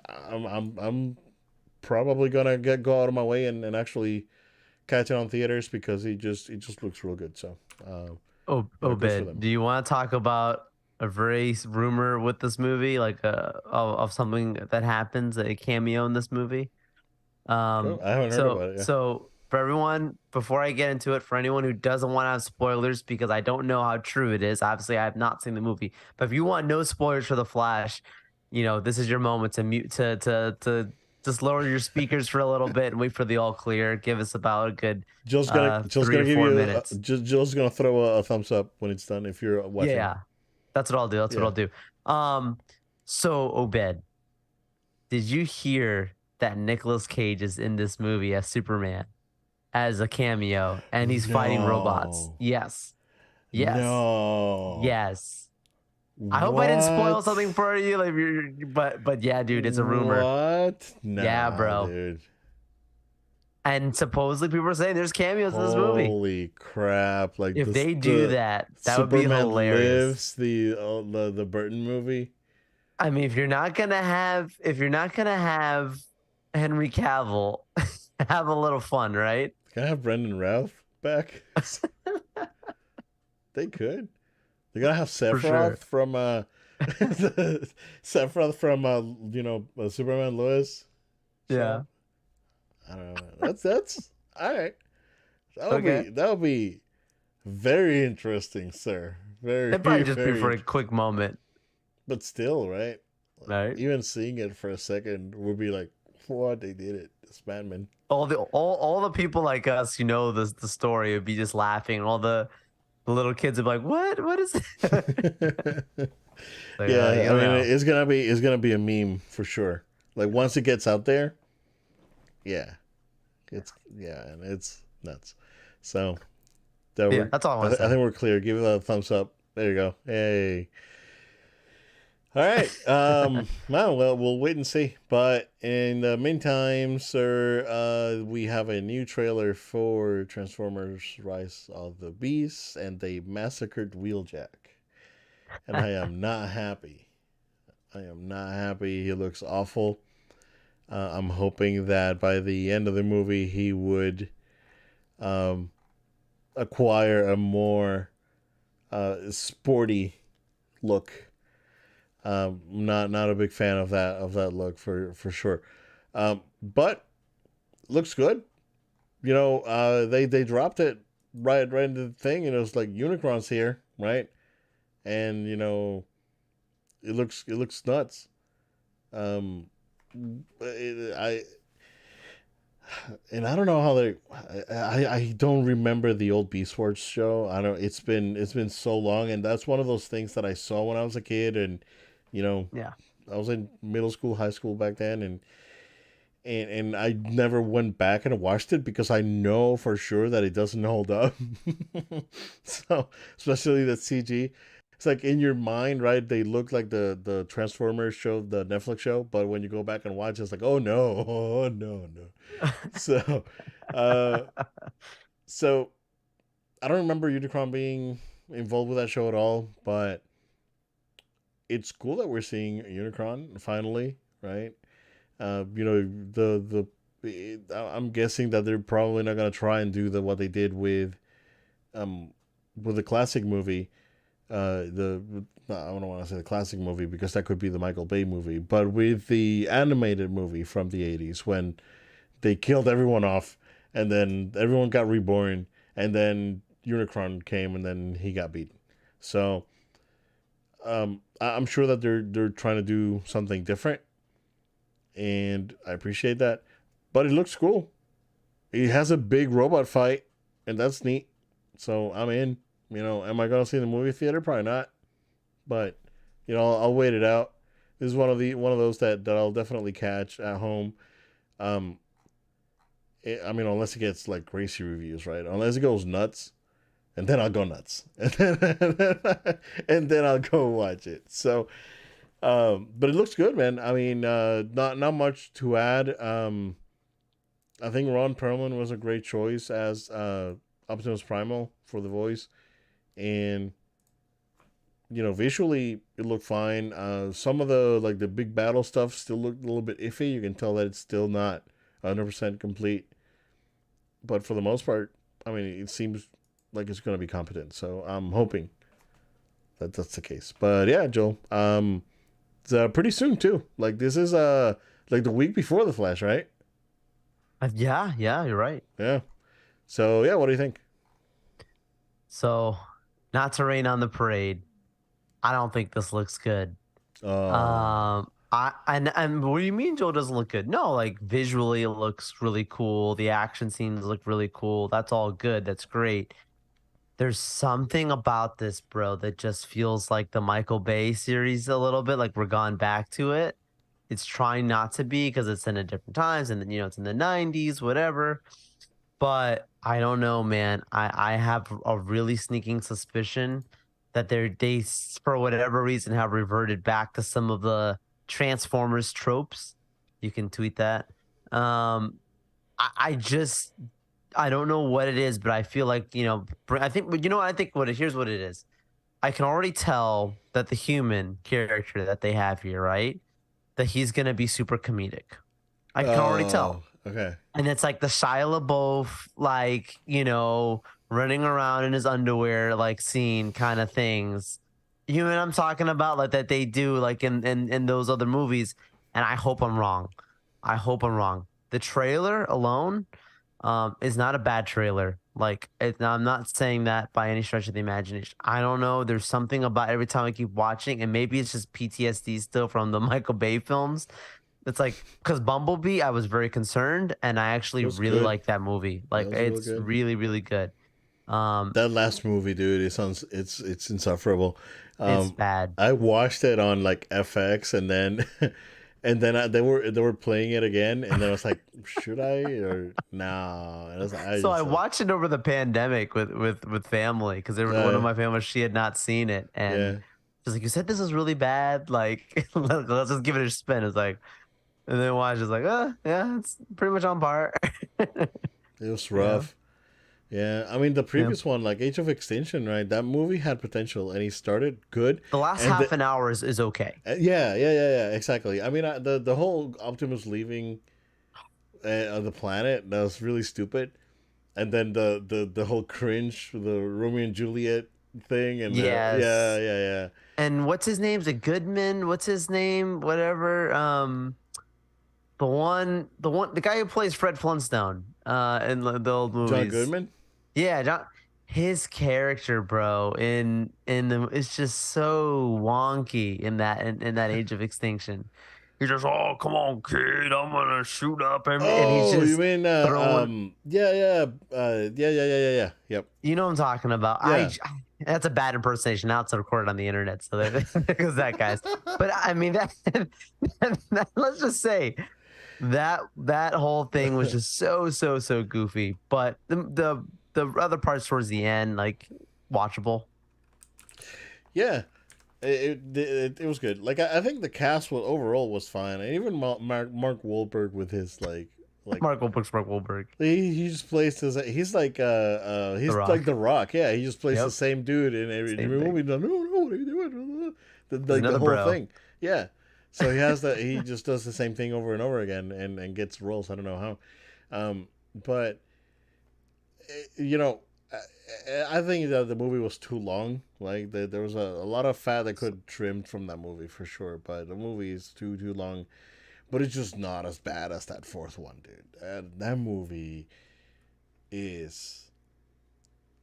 I'm probably gonna go out of my way and actually catch it on theaters, because it just looks real good. So,
Oh,
good for
Obed,
them.
do you want to talk about a very rumor with this movie, like of something that happens, a cameo in this movie?
Oh, I haven't heard
So
about it. Yeah.
so for everyone, before I get into it, for anyone who doesn't want to have spoilers, because I don't know how true it is. Obviously, I have not seen the movie, but if you want no spoilers for the Flash, this is your moment to mute to just lower your speakers for a little bit and wait for the all clear. Give us about a good
Joe's
three
gonna
to
give
four
you
minutes.
Joe's gonna throw a thumbs up when it's done if you're
Yeah,
watching.
yeah. That's what I'll do. That's what
Yeah.
I'll do. So Obed, did you hear that Nicolas Cage is in this movie as Superman, as a cameo, and he's fighting robots?
No.
Yes. Yes.
No.
Yes. I hope I didn't spoil
What?
something for you. Like, but yeah, dude, it's a rumor.
What?
Yeah,
Nah,
bro.
dude.
And supposedly people are saying there's cameos in this movie.
Holy crap! Like
If
this,
they do
the
that, that would be
Superman
hilarious.
Lives, the Burton movie.
I mean, if you're not gonna have Henry Cavill, have a little fun, right?
Can I have Brendan Routh back? They could. They're gonna have
For
Sephiroth
sure.
from Sephiroth from Superman Lois
Yeah.
show. I don't know. That's all right.
Okay.
That'll be very interesting, sir. Very
It'd probably just be
very
for a quick moment,
but still, right? Like,
right?
even seeing it for a second would be like, what, they did it. It's Batman.
All the people like us who know the story would be just laughing. All the little kids would be like, "What? What is it?" Like,
Yeah,
you
I
don't
mean,
know.
it's gonna be a meme for sure. Like, once it gets out there, yeah, and it's nuts. So that
Yeah, that's all I want to
I
say.
think we're clear. Give it a thumbs up. There you go. Hey. All right. Well, we'll wait and see. But in the meantime, sir, we have a new trailer for Transformers: Rise of the Beasts, and they massacred Wheeljack, and I am not happy. I am not happy. He looks awful. I'm hoping that by the end of the movie, he would um, acquire a more sporty look. Not a big fan of that look for sure. But looks good. They dropped it right into the thing, and it was like Unicron's here, right? And it looks nuts. Um, I and I don't know how they. I don't remember the old Beast Wars show. I don't. It's been so long, and that's one of those things that I saw when I was a kid, and you know,
Yeah.
I was in middle school, high school back then, and I never went back and watched it because I know for sure that it doesn't hold up. So especially the CG, it's like in your mind, right? They look like the Transformers show, the Netflix show, but when you go back and watch, it's like, oh no, oh no, no. So, uh, so I don't remember Unicron being involved with that show at all, but it's cool that we're seeing Unicron finally, right? I'm guessing that they're probably not gonna try and do what they did um with the classic movie. The no, I don't want to say the classic movie because that could be the Michael Bay movie, but with the animated movie from the '80s when they killed everyone off and then everyone got reborn and then Unicron came and then he got beaten. So I'm sure that they're trying to do something different, and I appreciate that. But it looks cool. He has a big robot fight, and that's neat. So I'm in. Am I gonna see the movie theater? Probably not. But I'll wait it out. This is one of those that I'll definitely catch at home. Um, I mean, unless it gets like crazy reviews, right? Unless it goes nuts, and then I'll go nuts, and then I'll go watch it. So, but it looks good, man. I mean, not much to add. I think Ron Perlman was a great choice as Optimus Primal for the voice, and visually it looked fine. Some of the big battle stuff still looked a little bit iffy. You can tell that it's still not 100% complete, but for the most part, I mean, it seems like it's going to be competent. So I'm hoping that that's the case. But yeah, Joel, it's pretty soon too. Like this is like the week before the Flash, right?
Yeah, yeah, you're right.
Yeah. So yeah, what do you think?
So, not to rain on the parade, I don't think this looks good.
Oh,
And what do you mean Joe doesn't look good? No, like visually it looks really cool. The action scenes look really cool. That's all good. That's great. There's something about this, bro, that just feels like the Michael Bay series a little bit, like we're gone back to it. It's trying not to be because it's in a different times and it's in the 90s, whatever. But I don't know, man. I have a really sneaking suspicion that for whatever reason have reverted back to some of the Transformers tropes. You can tweet that. I just I don't know what it is, but I feel like I think I think here's what it is. I can already tell that the human character that they have here, right, that he's gonna be super comedic. I can already tell.
oh, okay.
And it's like the Shia LaBeouf, like, running around in his underwear, like scene kind of things. You know what I'm talking about? Like that they do like in those other movies. And I hope I'm wrong. I hope I'm wrong. The trailer alone is not a bad trailer. Like I'm not saying that by any stretch of the imagination. I don't know. There's something about every time I keep watching, and maybe it's just PTSD still from the Michael Bay films. It's like because Bumblebee, I was very concerned, and I
It
actually
was
really
good.
like that movie.
That
Like
was real
it's
good.
really, really good. Um,
That last movie, dude, it's insufferable.
it's
Um,
bad.
I watched it on like FX, and then they were playing it again, and then I was like, should I or no? And I
So I
just like,
watched it over the pandemic with family because one of
uh,
my family she had not seen it, and
yeah,
she's like, "You said this is really bad. Like, let's just give it a spin." It's like, and then watch. It's like, yeah, it's pretty much on par.
it was
Yeah,
rough. Yeah, I mean the
yeah.
previous one, like Age of Extinction, right? That movie had potential, and he started good,
The last
and
half an hour is okay.
yeah, exactly. I mean, the whole Optimus leaving the planet that was really stupid, and then the whole cringe, the Romeo and Juliet thing, and yeah,
Yes.
yeah,
And what's his name? Is it Goodman? What's his name? Whatever. The guy who plays Fred Flintstone, in the old
John
movies.
Goodman.
Yeah, his character, bro, in the it's just so wonky in that Age of Extinction. He's just, oh, come on, kid, I'm gonna shoot up him, and he's
Oh, you
just
mean
throwing.
yeah, yeah, yeah. Yep.
You know what I'm talking about.
Yeah.
That's a bad impersonation. Now it's recorded on the internet, so there goes that, guys. But I mean let's just say that whole thing was just so goofy. But the other parts towards the end, like, watchable.
Yeah. It was good. Like I think the cast overall was fine, and even Mark Wahlberg with his like
Mark Wahlberg,
he just plays his
The
he's like
Rock.
the Rock. Yeah, he just plays the
Yep,
same dude in
same
every
thing.
movie. No, no, what are you doing?
He's
Like the
another
whole
bro.
thing. Yeah. So he has that. He just does the same thing over and over again, and gets roles. I don't know how, but you know, I think that the movie was too long. Like there was a lot of fat that could trimmed from that movie for sure. But the movie is too long. But it's just not as bad as that fourth one, dude. That movie is,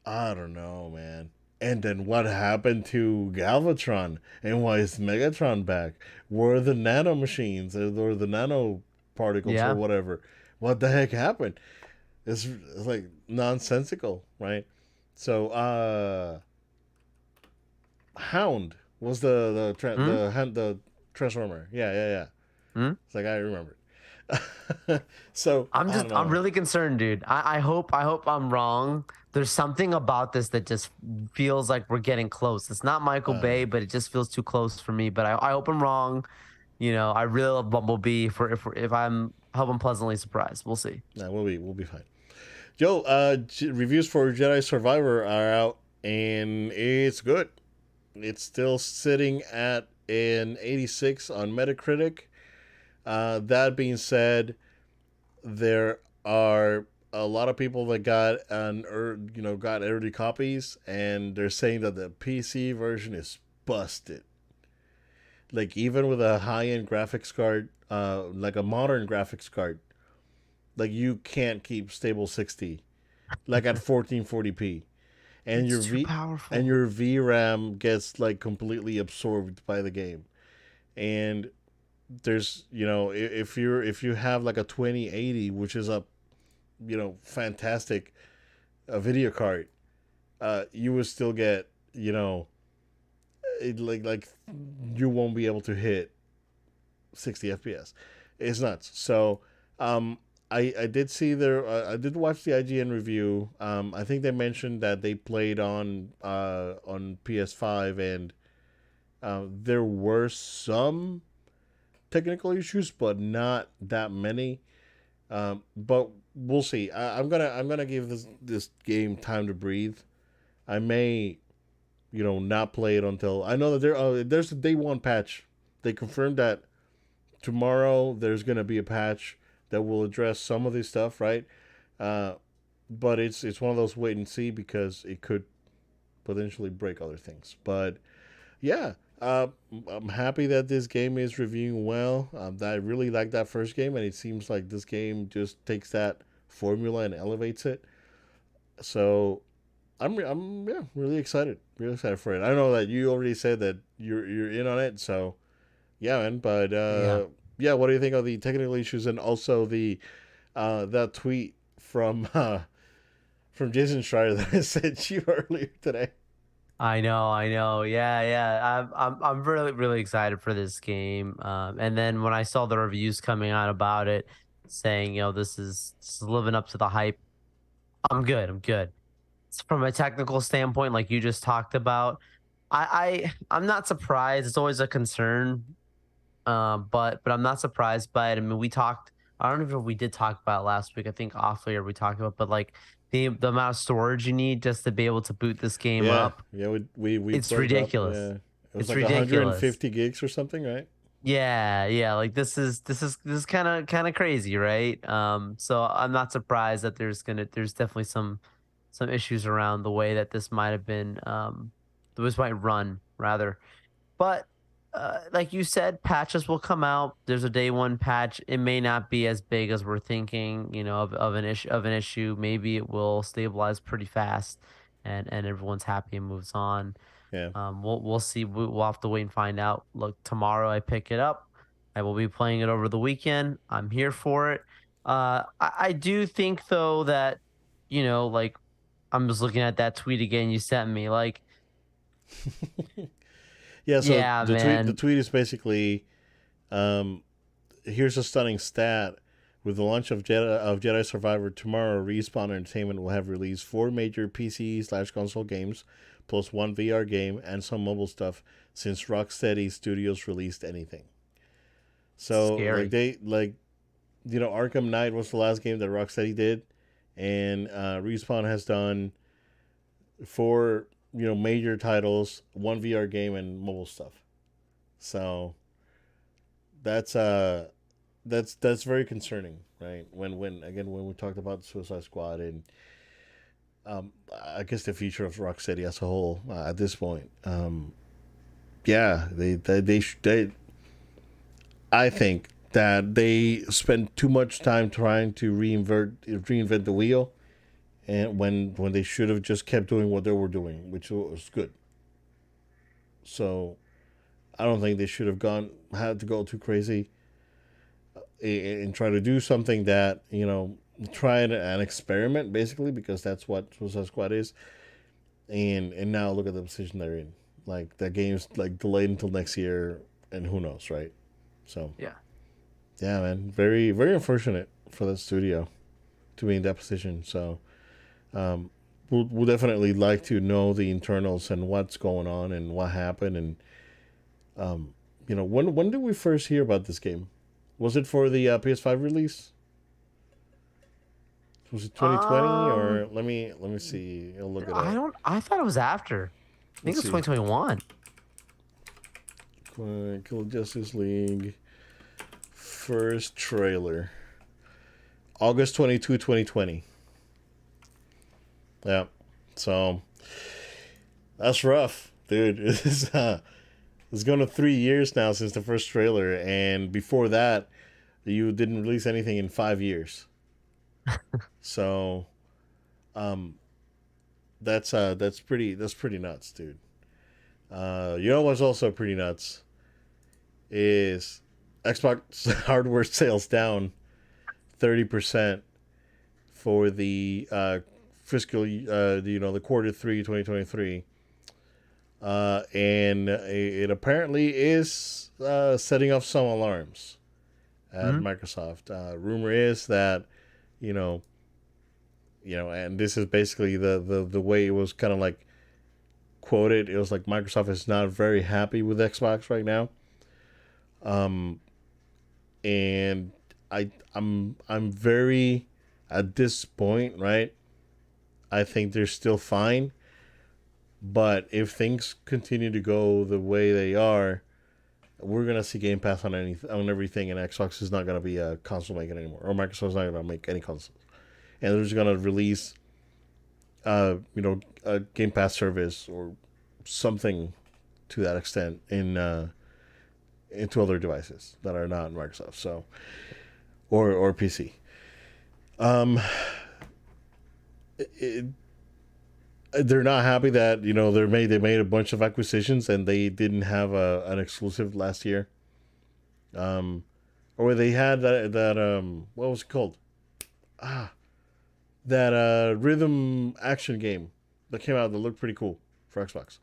I don't know, man. And then what happened to Galvatron? And why is Megatron back? Where are the nano machines or the nano particles or
Yeah.
whatever? What the heck happened? It's like nonsensical, right? So, Hound was
Hmm?
the Transformer. Yeah, yeah, yeah.
Hmm?
It's like I remember it. So I don't
I'm
know.
really concerned, dude. I hope I'm wrong. There's something about this that just feels like we're getting close. It's not Michael
Uh,
Bay, but it just feels too close for me. But I hope I'm wrong. You know, I really love Bumblebee. If I'm, I hope I'm pleasantly surprised. We'll see.
nah, we'll be fine. Yo, reviews for Jedi Survivor are out, and it's good. It's still sitting at an 86 on Metacritic. That being said, there are a lot of people that got early copies, and they're saying that the PC version is busted. Like even with a high end graphics card, like a modern graphics card, like you can't keep stable 60, like at 1440p, and
It's too powerful.
your VRAM gets like completely absorbed by the game. And there's if you have like a 2080, which is a fantastic video card, you would still get like you won't be able to hit 60 FPS. It's nuts. So I did see I did watch the IGN review. I think they mentioned that they played on PS5, and there were some technical issues, but not that many. But we'll see. I'm gonna give this game time to breathe. I may not play it until I know that there's a day one patch. They confirmed that tomorrow there's gonna be a patch that will address some of this stuff, right? Uh, but it's one of those wait and see because it could potentially break other things. But yeah, I'm happy that this game is reviewing well. I really like that first game, and it seems like this game just takes that formula and elevates it. So I'm yeah really excited for it. I know that you already said that you're in on it, so yeah, man. But
Yeah.
yeah, what do you think of the technical issues and also the that tweet from Jason Schreier that I sent you earlier today?
I know. Yeah, yeah. I'm really excited for this game. And then when I saw the reviews coming out about it, saying, this is living up to the hype, I'm good. I'm good. From a technical standpoint, like you just talked about, I'm not surprised. It's always a concern, but I'm not surprised by it. I mean, we talked. I don't even know if we did talk about it last week. I think off air we talked about, but like the amount of storage you need just to be able to boot this game
Yeah,
up,
yeah, we
it's
brought it up.
ridiculous.
Yeah, it was
It's
like
ridiculous.
150 gigs or something, right?
Yeah, yeah. Like this is kind of crazy, right? So I'm not surprised that there's definitely some issues around the way that this might have been this might run rather. But like you said, patches will come out. There's a day one patch. It may not be as big as we're thinking, of an issue. Maybe it will stabilize pretty fast and everyone's happy and moves on.
Yeah.
We'll see. We'll have to wait and find out. Look, tomorrow I pick it up. I will be playing it over the weekend. I'm here for it. I do think though that, like I'm just looking at that tweet again you sent me. Like,
Yeah, so
yeah,
the
man.
tweet is basically, um, here's a stunning stat. With the launch of Jedi Survivor tomorrow, Respawn Entertainment will have released 4 major PC/console games, plus 1 VR game and some mobile stuff since Rocksteady Studios released anything. So like
Scary.
Arkham Knight was the last game that Rocksteady did, and Respawn has done 4 major titles, 1 VR game, and mobile stuff. So that's that's very concerning, right? When we talked about Suicide Squad and I guess the future of Rocksteady as a whole at this point, yeah, they I think that they spend too much time trying to reinvent the wheel, and when they should have just kept doing what they were doing, which was good. So I don't think they should have gone had to go too crazy and try to do something that try an experiment basically, because that's what Suicide Squad is. And now look at the position they're in. Like that game's like delayed until next year, and who knows, right? So
Yeah.
yeah, man, very very unfortunate for the studio to be in that position. So we'll definitely like to know the internals and what's going on and what happened. And when did we first hear about this game? Was it for the PS5 release? Was it 2020
Um,
or let me see? I'll look it
I
up.
don't. I thought it was after. I think
Let's
it was
see.
2021.
Kill Justice League first trailer, August 22, 2020. Yeah. So that's rough, dude. It's going to 3 years now since the first trailer, and before that, you didn't release anything in 5 years. So, um, that's pretty nuts, dude. What's also pretty nuts is Xbox hardware sales down 30% for the fiscal, the quarter 3 2023. And it apparently is setting off some alarms at
Hmm.
Microsoft. Rumor is that, you know, and this is basically the way it was kind of like quoted. It was like Microsoft is not very happy with Xbox right now. Um, and I'm very at this point, right? I think they're still fine, but if things continue to go the way they are, we're gonna see Game Pass on everything, and Xbox is not gonna be a console maker anymore, or Microsoft's not gonna make any consoles, and they're just gonna release, a Game Pass service or something to that extent into other devices that are not Microsoft, so or PC. Um, it, they're not happy that they made a bunch of acquisitions and they didn't have an exclusive last year. Um, or they had that what was it called? Ah, that rhythm action game that came out that looked pretty cool for Xbox.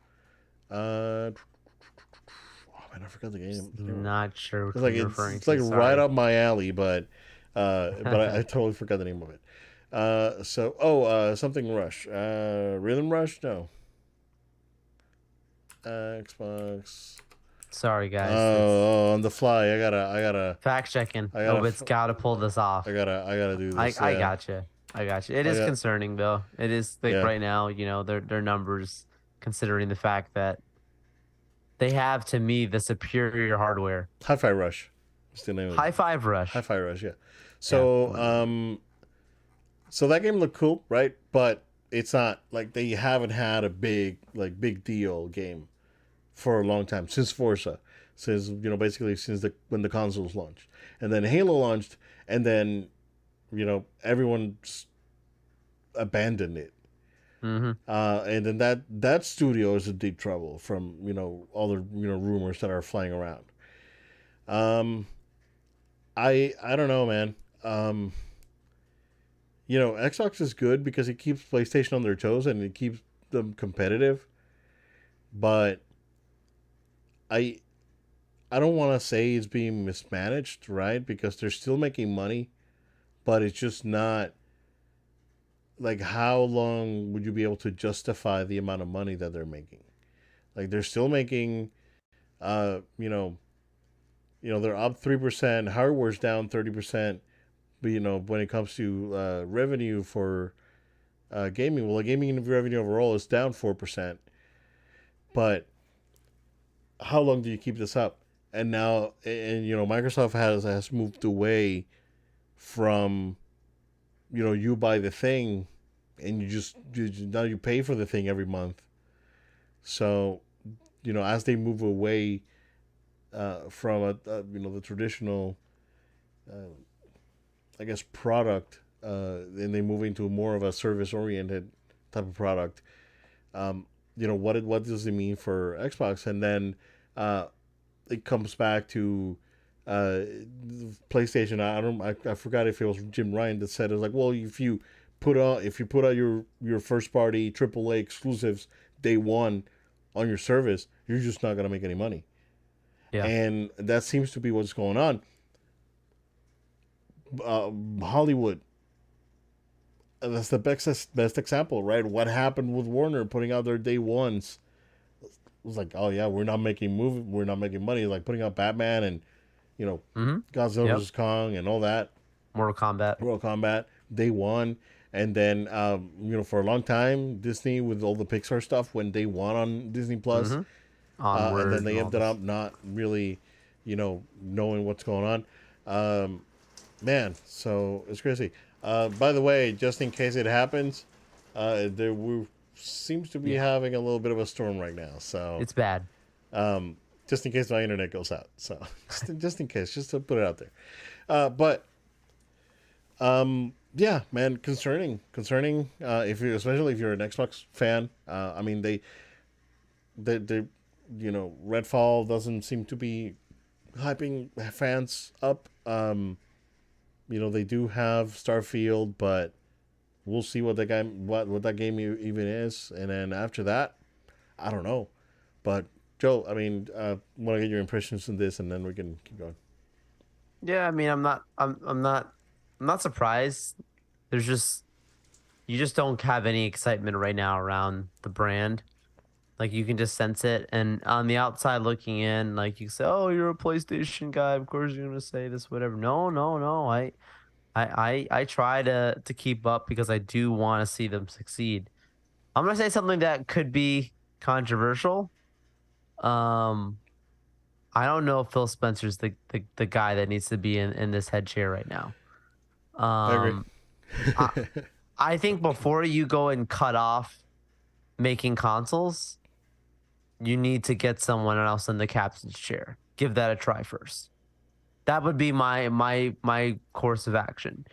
Oh man, I forgot the game.
Not sure
It's
which
like
one you're
it's
referring
it's
to.
like right
Sorry.
up my alley, but I totally forgot the name of it. Something Rush. Rhythm Rush? No. Xbox.
Sorry, guys. It's
On the fly.
fact checking.
I gotta,
Obit's got to pull this off.
I gotta do
I
this.
I
Yeah,
gotcha. I gotcha. It
I
is
got,
concerning though. It is like
yeah.
right now, their numbers, considering the fact that they have to me the superior hardware.
Hi-Fi Rush. What's the name of it?
High five rush.
Hi-Fi Rush. Yeah.
Yeah.
So,
Whatever.
so that game looked cool, right? But it's not like they haven't had a big deal game for a long time since Forza, since basically since when the consoles launched, and then Halo launched, and then everyone abandoned it.
Mm-hmm.
And then that studio is in deep trouble from all the rumors that are flying around. I don't know, man. Um, Xbox is good because it keeps PlayStation on their toes and it keeps them competitive. But I I don't want to say it's being mismanaged, right? Because they're still making money, but it's just not like how long would you be able to justify the amount of money that they're making? Like they're still making, uh, you know, they're up 3%. Hardware's down 30%. But when it comes to revenue for gaming, well, the gaming revenue overall is down 4%. But how long do you keep this up? And now, and Microsoft has moved away from you buy the thing, and now you pay for the thing every month. So as they move away from the traditional, uh, I guess, product, and they move into more of a service oriented type of product. What does it mean for Xbox? And then uh, it comes back to uh, PlayStation. I forgot if it was Jim Ryan that said it was like, well, if you put out your first party AAA exclusives day one on your service, you're just not gonna make any money.
Yeah.
And that seems to be what's going on. Hollywood, that's the best example, right? What happened with Warner putting out their day ones? It was like, oh yeah, we're not making money. Like putting out Batman and you know
Mm-hmm.
Godzilla
Yep.
vs Kong and all that,
Mortal Kombat.
Mortal Kombat day one, and then for a long time Disney with all the Pixar stuff when day one on Disney Plus,
Mm-hmm.
and
Onward
then
and
they
all
ended
this.
up not really, knowing what's going on. Um, Man, so it's crazy. By the way, just in case it happens, there we seems to be
Yeah.
having a little bit of a storm right now. So
It's bad.
um, just in case my internet goes out. So just in case, just to put it out there. But yeah, man, concerning. If you, especially if you're an Xbox fan, I mean, they, Redfall doesn't seem to be hyping fans up. They do have Starfield, but we'll see what that game even is, and then after that, I don't know. But Joe, I mean, want to get your impressions on this, and then we can keep going.
Yeah, I mean, I'm not surprised. There's just you just don't have any excitement right now around the brand. Like you can just sense it, and on the outside looking in, like you say, "Oh, you're a PlayStation guy. Of course you're gonna say this, whatever." No, no, no. I try to keep up because I do want to see them succeed. I'm gonna say something that could be controversial. Um, I don't know if Phil Spencer's the guy that needs to be in this head chair right now.
I agree.
Um, I I think before you go and cut off making consoles, you need to get someone else in the captain's chair. Give that a try first. That would be my course of action,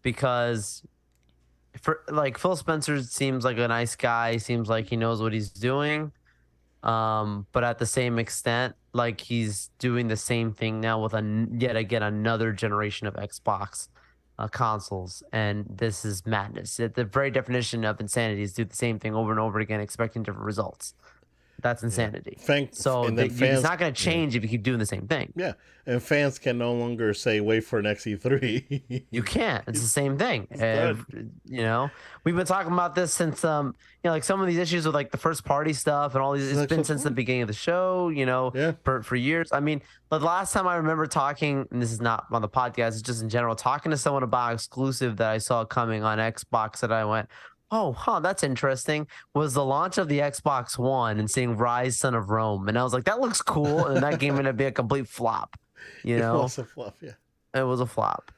because for like Phil Spencer seems like a nice guy, seems like he knows what he's doing. But at the same extent, like he's doing the same thing now with yet again another generation of Xbox consoles, and this is madness. The very definition of insanity is do the same thing over and over again, expecting different results. That's
Yeah.
insanity.
Thank
So
and then
it's
fans.
not going to
Yeah.
change if you keep doing the same thing.
Yeah, and fans can no longer say wait for next E3.
You can't. It's the same thing.
It's done.
We've been talking about this since like some of these issues with like the first party stuff and all these.
It's
It's
like
been
so
since the
fun.
beginning of the show.
Yeah,
For years. I mean, the last time I remember talking, and this is not on the podcast, it's just in general, talking to someone about exclusive that I saw coming on Xbox that I went, oh, huh, that's interesting. Was the launch of the Xbox One and seeing Rise, Son of Rome, and I was like, that looks cool, and then that game ended up being a complete flop. You
it
know.
was a fluff. Yeah,
It was a flop.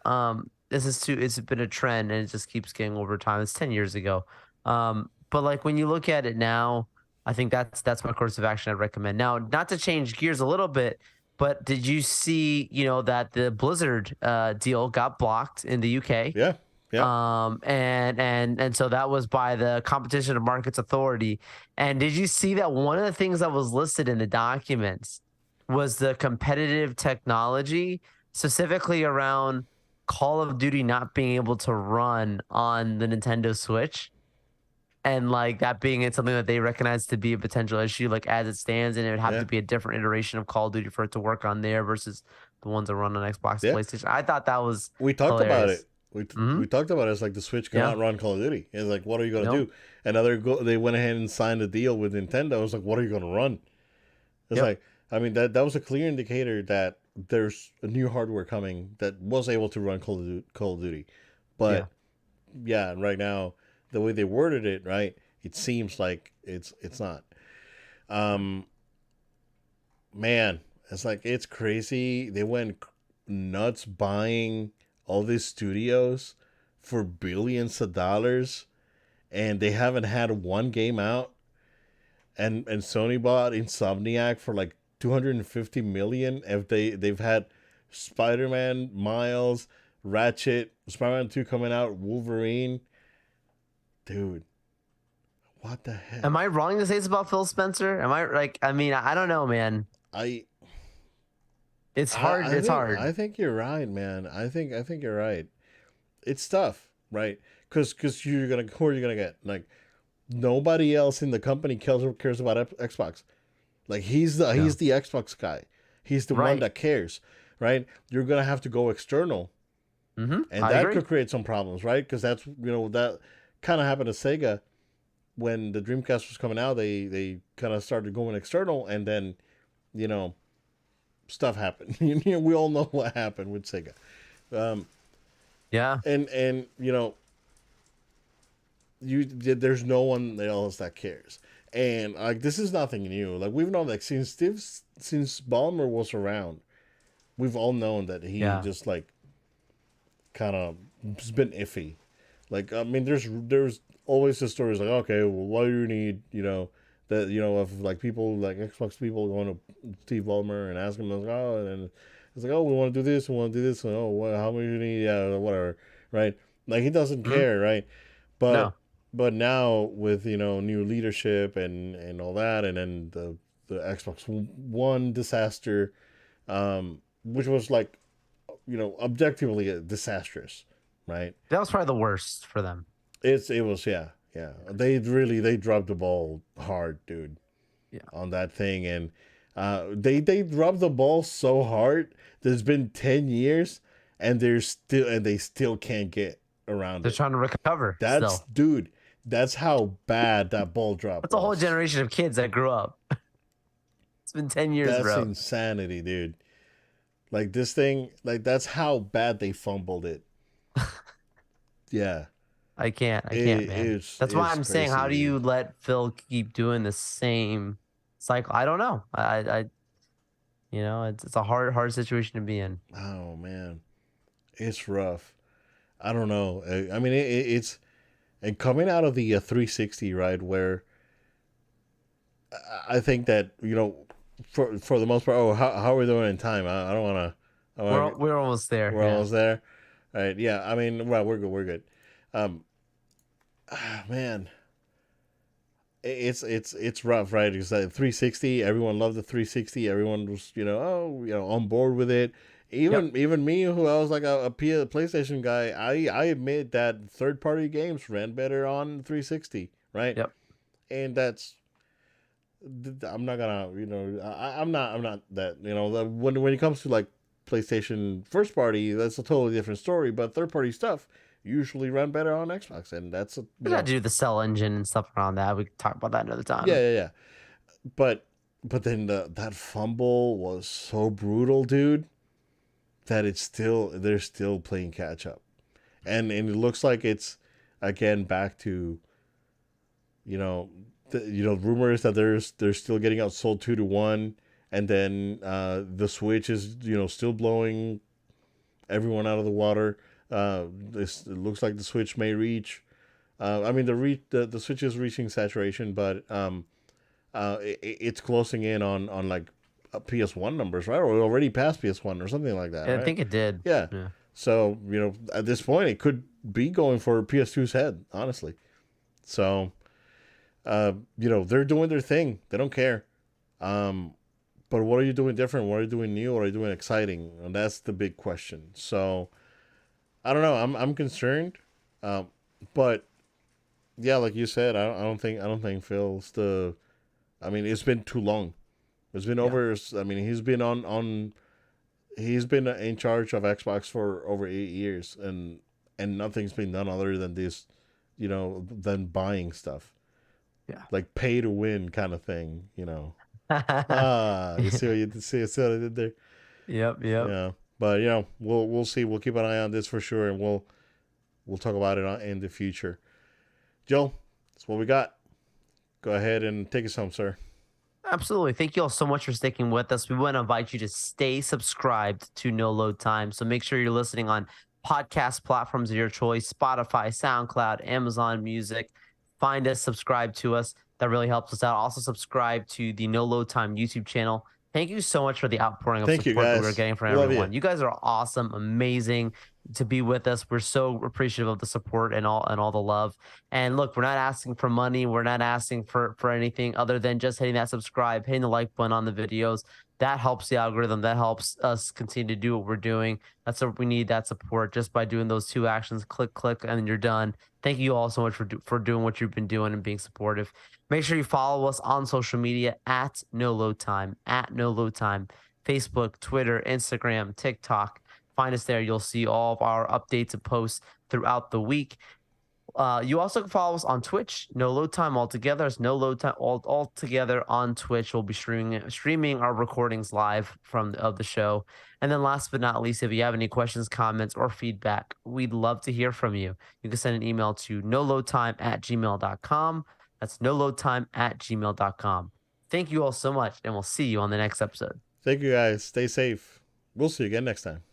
This is too. It's been a trend, and it just keeps getting over time. It's 10 years ago. But like when you look at it now, I think that's my course of action I'd recommend. Now, not to change gears a little bit, but did you see, that the Blizzard deal got blocked in the UK?
yeah, yeah.
And so that was by the Competition and Markets Authority. And did you see that one of the things that was listed in the documents was the competitive technology specifically around Call of Duty not being able to run on the Nintendo Switch, and like that being it something that they recognize to be a potential issue, like as it stands, and it would have
Yeah,
to be a different iteration of Call of Duty for it to work on there versus the ones that run on Xbox and
yeah.
PlayStation. I thought that was
We talked about
hilarious.
it. We
Hmm.
we talked about it. It's like the Switch
Yeah.
cannot run Call of Duty. It's like, what are you gonna
No.
do? And now they went ahead and signed a deal with Nintendo. It's like, what are you gonna run? It's
Yep.
like, I mean, that was a clear indicator that there's a new hardware coming that was able to run Call of Duty.
Yeah.
But yeah, right now the way they worded it, right, it seems like it's not. Um, man, it's like it's crazy. They went nuts buying all these studios for billions of dollars, and they haven't had one game out. And Sony bought Insomniac for like 250 million. If they've had Spider-Man, Miles, Ratchet, Spider-Man 2 coming out, Wolverine, dude, what the
Am
heck?
I wrong to say it's about Phil Spencer? Am I like? I mean, I don't know, man.
I
It's hard. It's hard.
I think you're right, man. I think you're right. It's tough, right? Because you're gonna who are you gonna get? Like nobody else in the company cares about Xbox. Like
Yeah.
he's the Xbox guy. He's the one
Right.
that cares, right? You're gonna have to go external, and
I
that
agree.
could create some problems, right? Because that's that kind of happened to Sega when the Dreamcast was coming out. They kind of started going external, and then you know stuff happened. We all know what happened with Sega. Um,
Yeah.
and there's no one else that cares. And like this is nothing new. Like we've known like since Ballmer was around, we've all known that he
Yeah.
just like kind of has been iffy. Like I mean, there's always the stories like okay, well, what do you need? That of like people like Xbox people going to Steve Ballmer and asking him like oh, and then it's like oh we want to do this, we want to do this, and oh well, how much you need? Yeah, whatever, right? Like he doesn't
Hmm.
care, right? But
No.
now with new leadership and all that, and then the Xbox One disaster, which was like objectively disastrous, right?
That was probably the worst for them.
It was yeah. They dropped the ball hard, dude,
Yeah.
on that thing, and they dropped the ball so hard. There's been 10 years, and they still can't get around
They're
it.
trying to recover
That's
still.
dude. That's how bad that ball drop
That's a whole
was.
generation of kids that grew up. It's been 10 years,
That's
bro.
insanity, dude. Like this thing, like that's how bad they fumbled it. Yeah,
I can't. I can't, man. That's why
it's
I'm saying,
crazy,
how do
dude.
you let Phil keep doing the same cycle? I don't know. It's a hard situation to be in.
Oh man, it's rough. I don't know. I mean, it's and coming out of the 360, right, where I think that for the most part. Oh, how are we doing in time? I don't want to. I want.
We're almost there.
We're
Yeah.
almost there. All right. Yeah. I mean, well, we're good. We're good. Um, man, it's rough, right? Because 360, everyone loved the 360. Everyone was, on board with it.
Yep.
Even me, who I was like a PlayStation guy, I admit that third party games ran better on 360, right?
Yep.
And that's I'm not gonna, I'm not that, when it comes to like PlayStation first party, that's a totally different story. But third party stuff usually run better on Xbox, and that's
We got to do the cell engine and stuff around that. We can talk about that another
yeah,
time.
yeah, yeah. But then that fumble was so brutal, dude, that they're still playing catch up, and it looks like it's again back to rumors that they're still getting outsold 2-1, and then the Switch is still blowing everyone out of the water. It looks like the Switch may reach. I mean the Switch is reaching saturation, but it's closing in on like PS1 numbers, right? Or already past PS1 or something like that,
I
right?
think it did.
Yeah.
Yeah.
So at this point, it could be going for PS2's head, honestly. So they're doing their thing. They don't care. Um, but what are you doing different? What are you doing new? What are you doing exciting? And that's the big question. So I don't know. I'm concerned, um, but yeah, like you said, I don't think Phil's the. I mean, it's been too long. It's been
Yeah.
over. I mean, he's been on. He's been in charge of Xbox for over 8 years, and nothing's been done other than this, than buying stuff,
Yeah.
like pay to win kind of thing. Ah, you see what you see what I did there?
Yep. Yep.
Yeah, but we'll see. We'll keep an eye on this for sure, and we'll talk about it in the future. Joe, that's what we got. Go ahead and take us home, sir.
Absolutely. Thank you all so much for sticking with us. We want to invite you to stay subscribed to No Load Time. So make sure you're listening on podcast platforms of your choice, Spotify, SoundCloud, Amazon Music. Find us, subscribe to us. That really helps us out. Also, subscribe to the No Load Time YouTube channel. Thank you so much for the outpouring of
Thank you,
support that we're
guys.
getting from
Love you.
everyone. You guys are awesome, amazing to be with us. We're so appreciative of the support and all the love. And look, we're not asking for money. We're not asking for anything other than just hitting that subscribe, hitting the like button on the videos. That helps the algorithm. That helps us continue to do what we're doing. That's what we need, that support just by doing those two actions. Click, click, and then you're done. Thank you all so much for doing what you've been doing and being supportive. Make sure you follow us on social media at No Load Time, Facebook, Twitter, Instagram, TikTok. Find us there. You'll see all of our updates and posts throughout the week. You also can follow us on Twitch. No Load Time altogether. It's No Load Time all together on Twitch. We'll be streaming our recordings live of the show. And then last but not least, if you have any questions, comments, or feedback, we'd love to hear from you. You can send an email to noloadtime@gmail.com. That's noloadtime@gmail.com. Thank you all so much, and we'll see you on the next episode.
Thank you, guys. Stay safe. We'll see you again next time.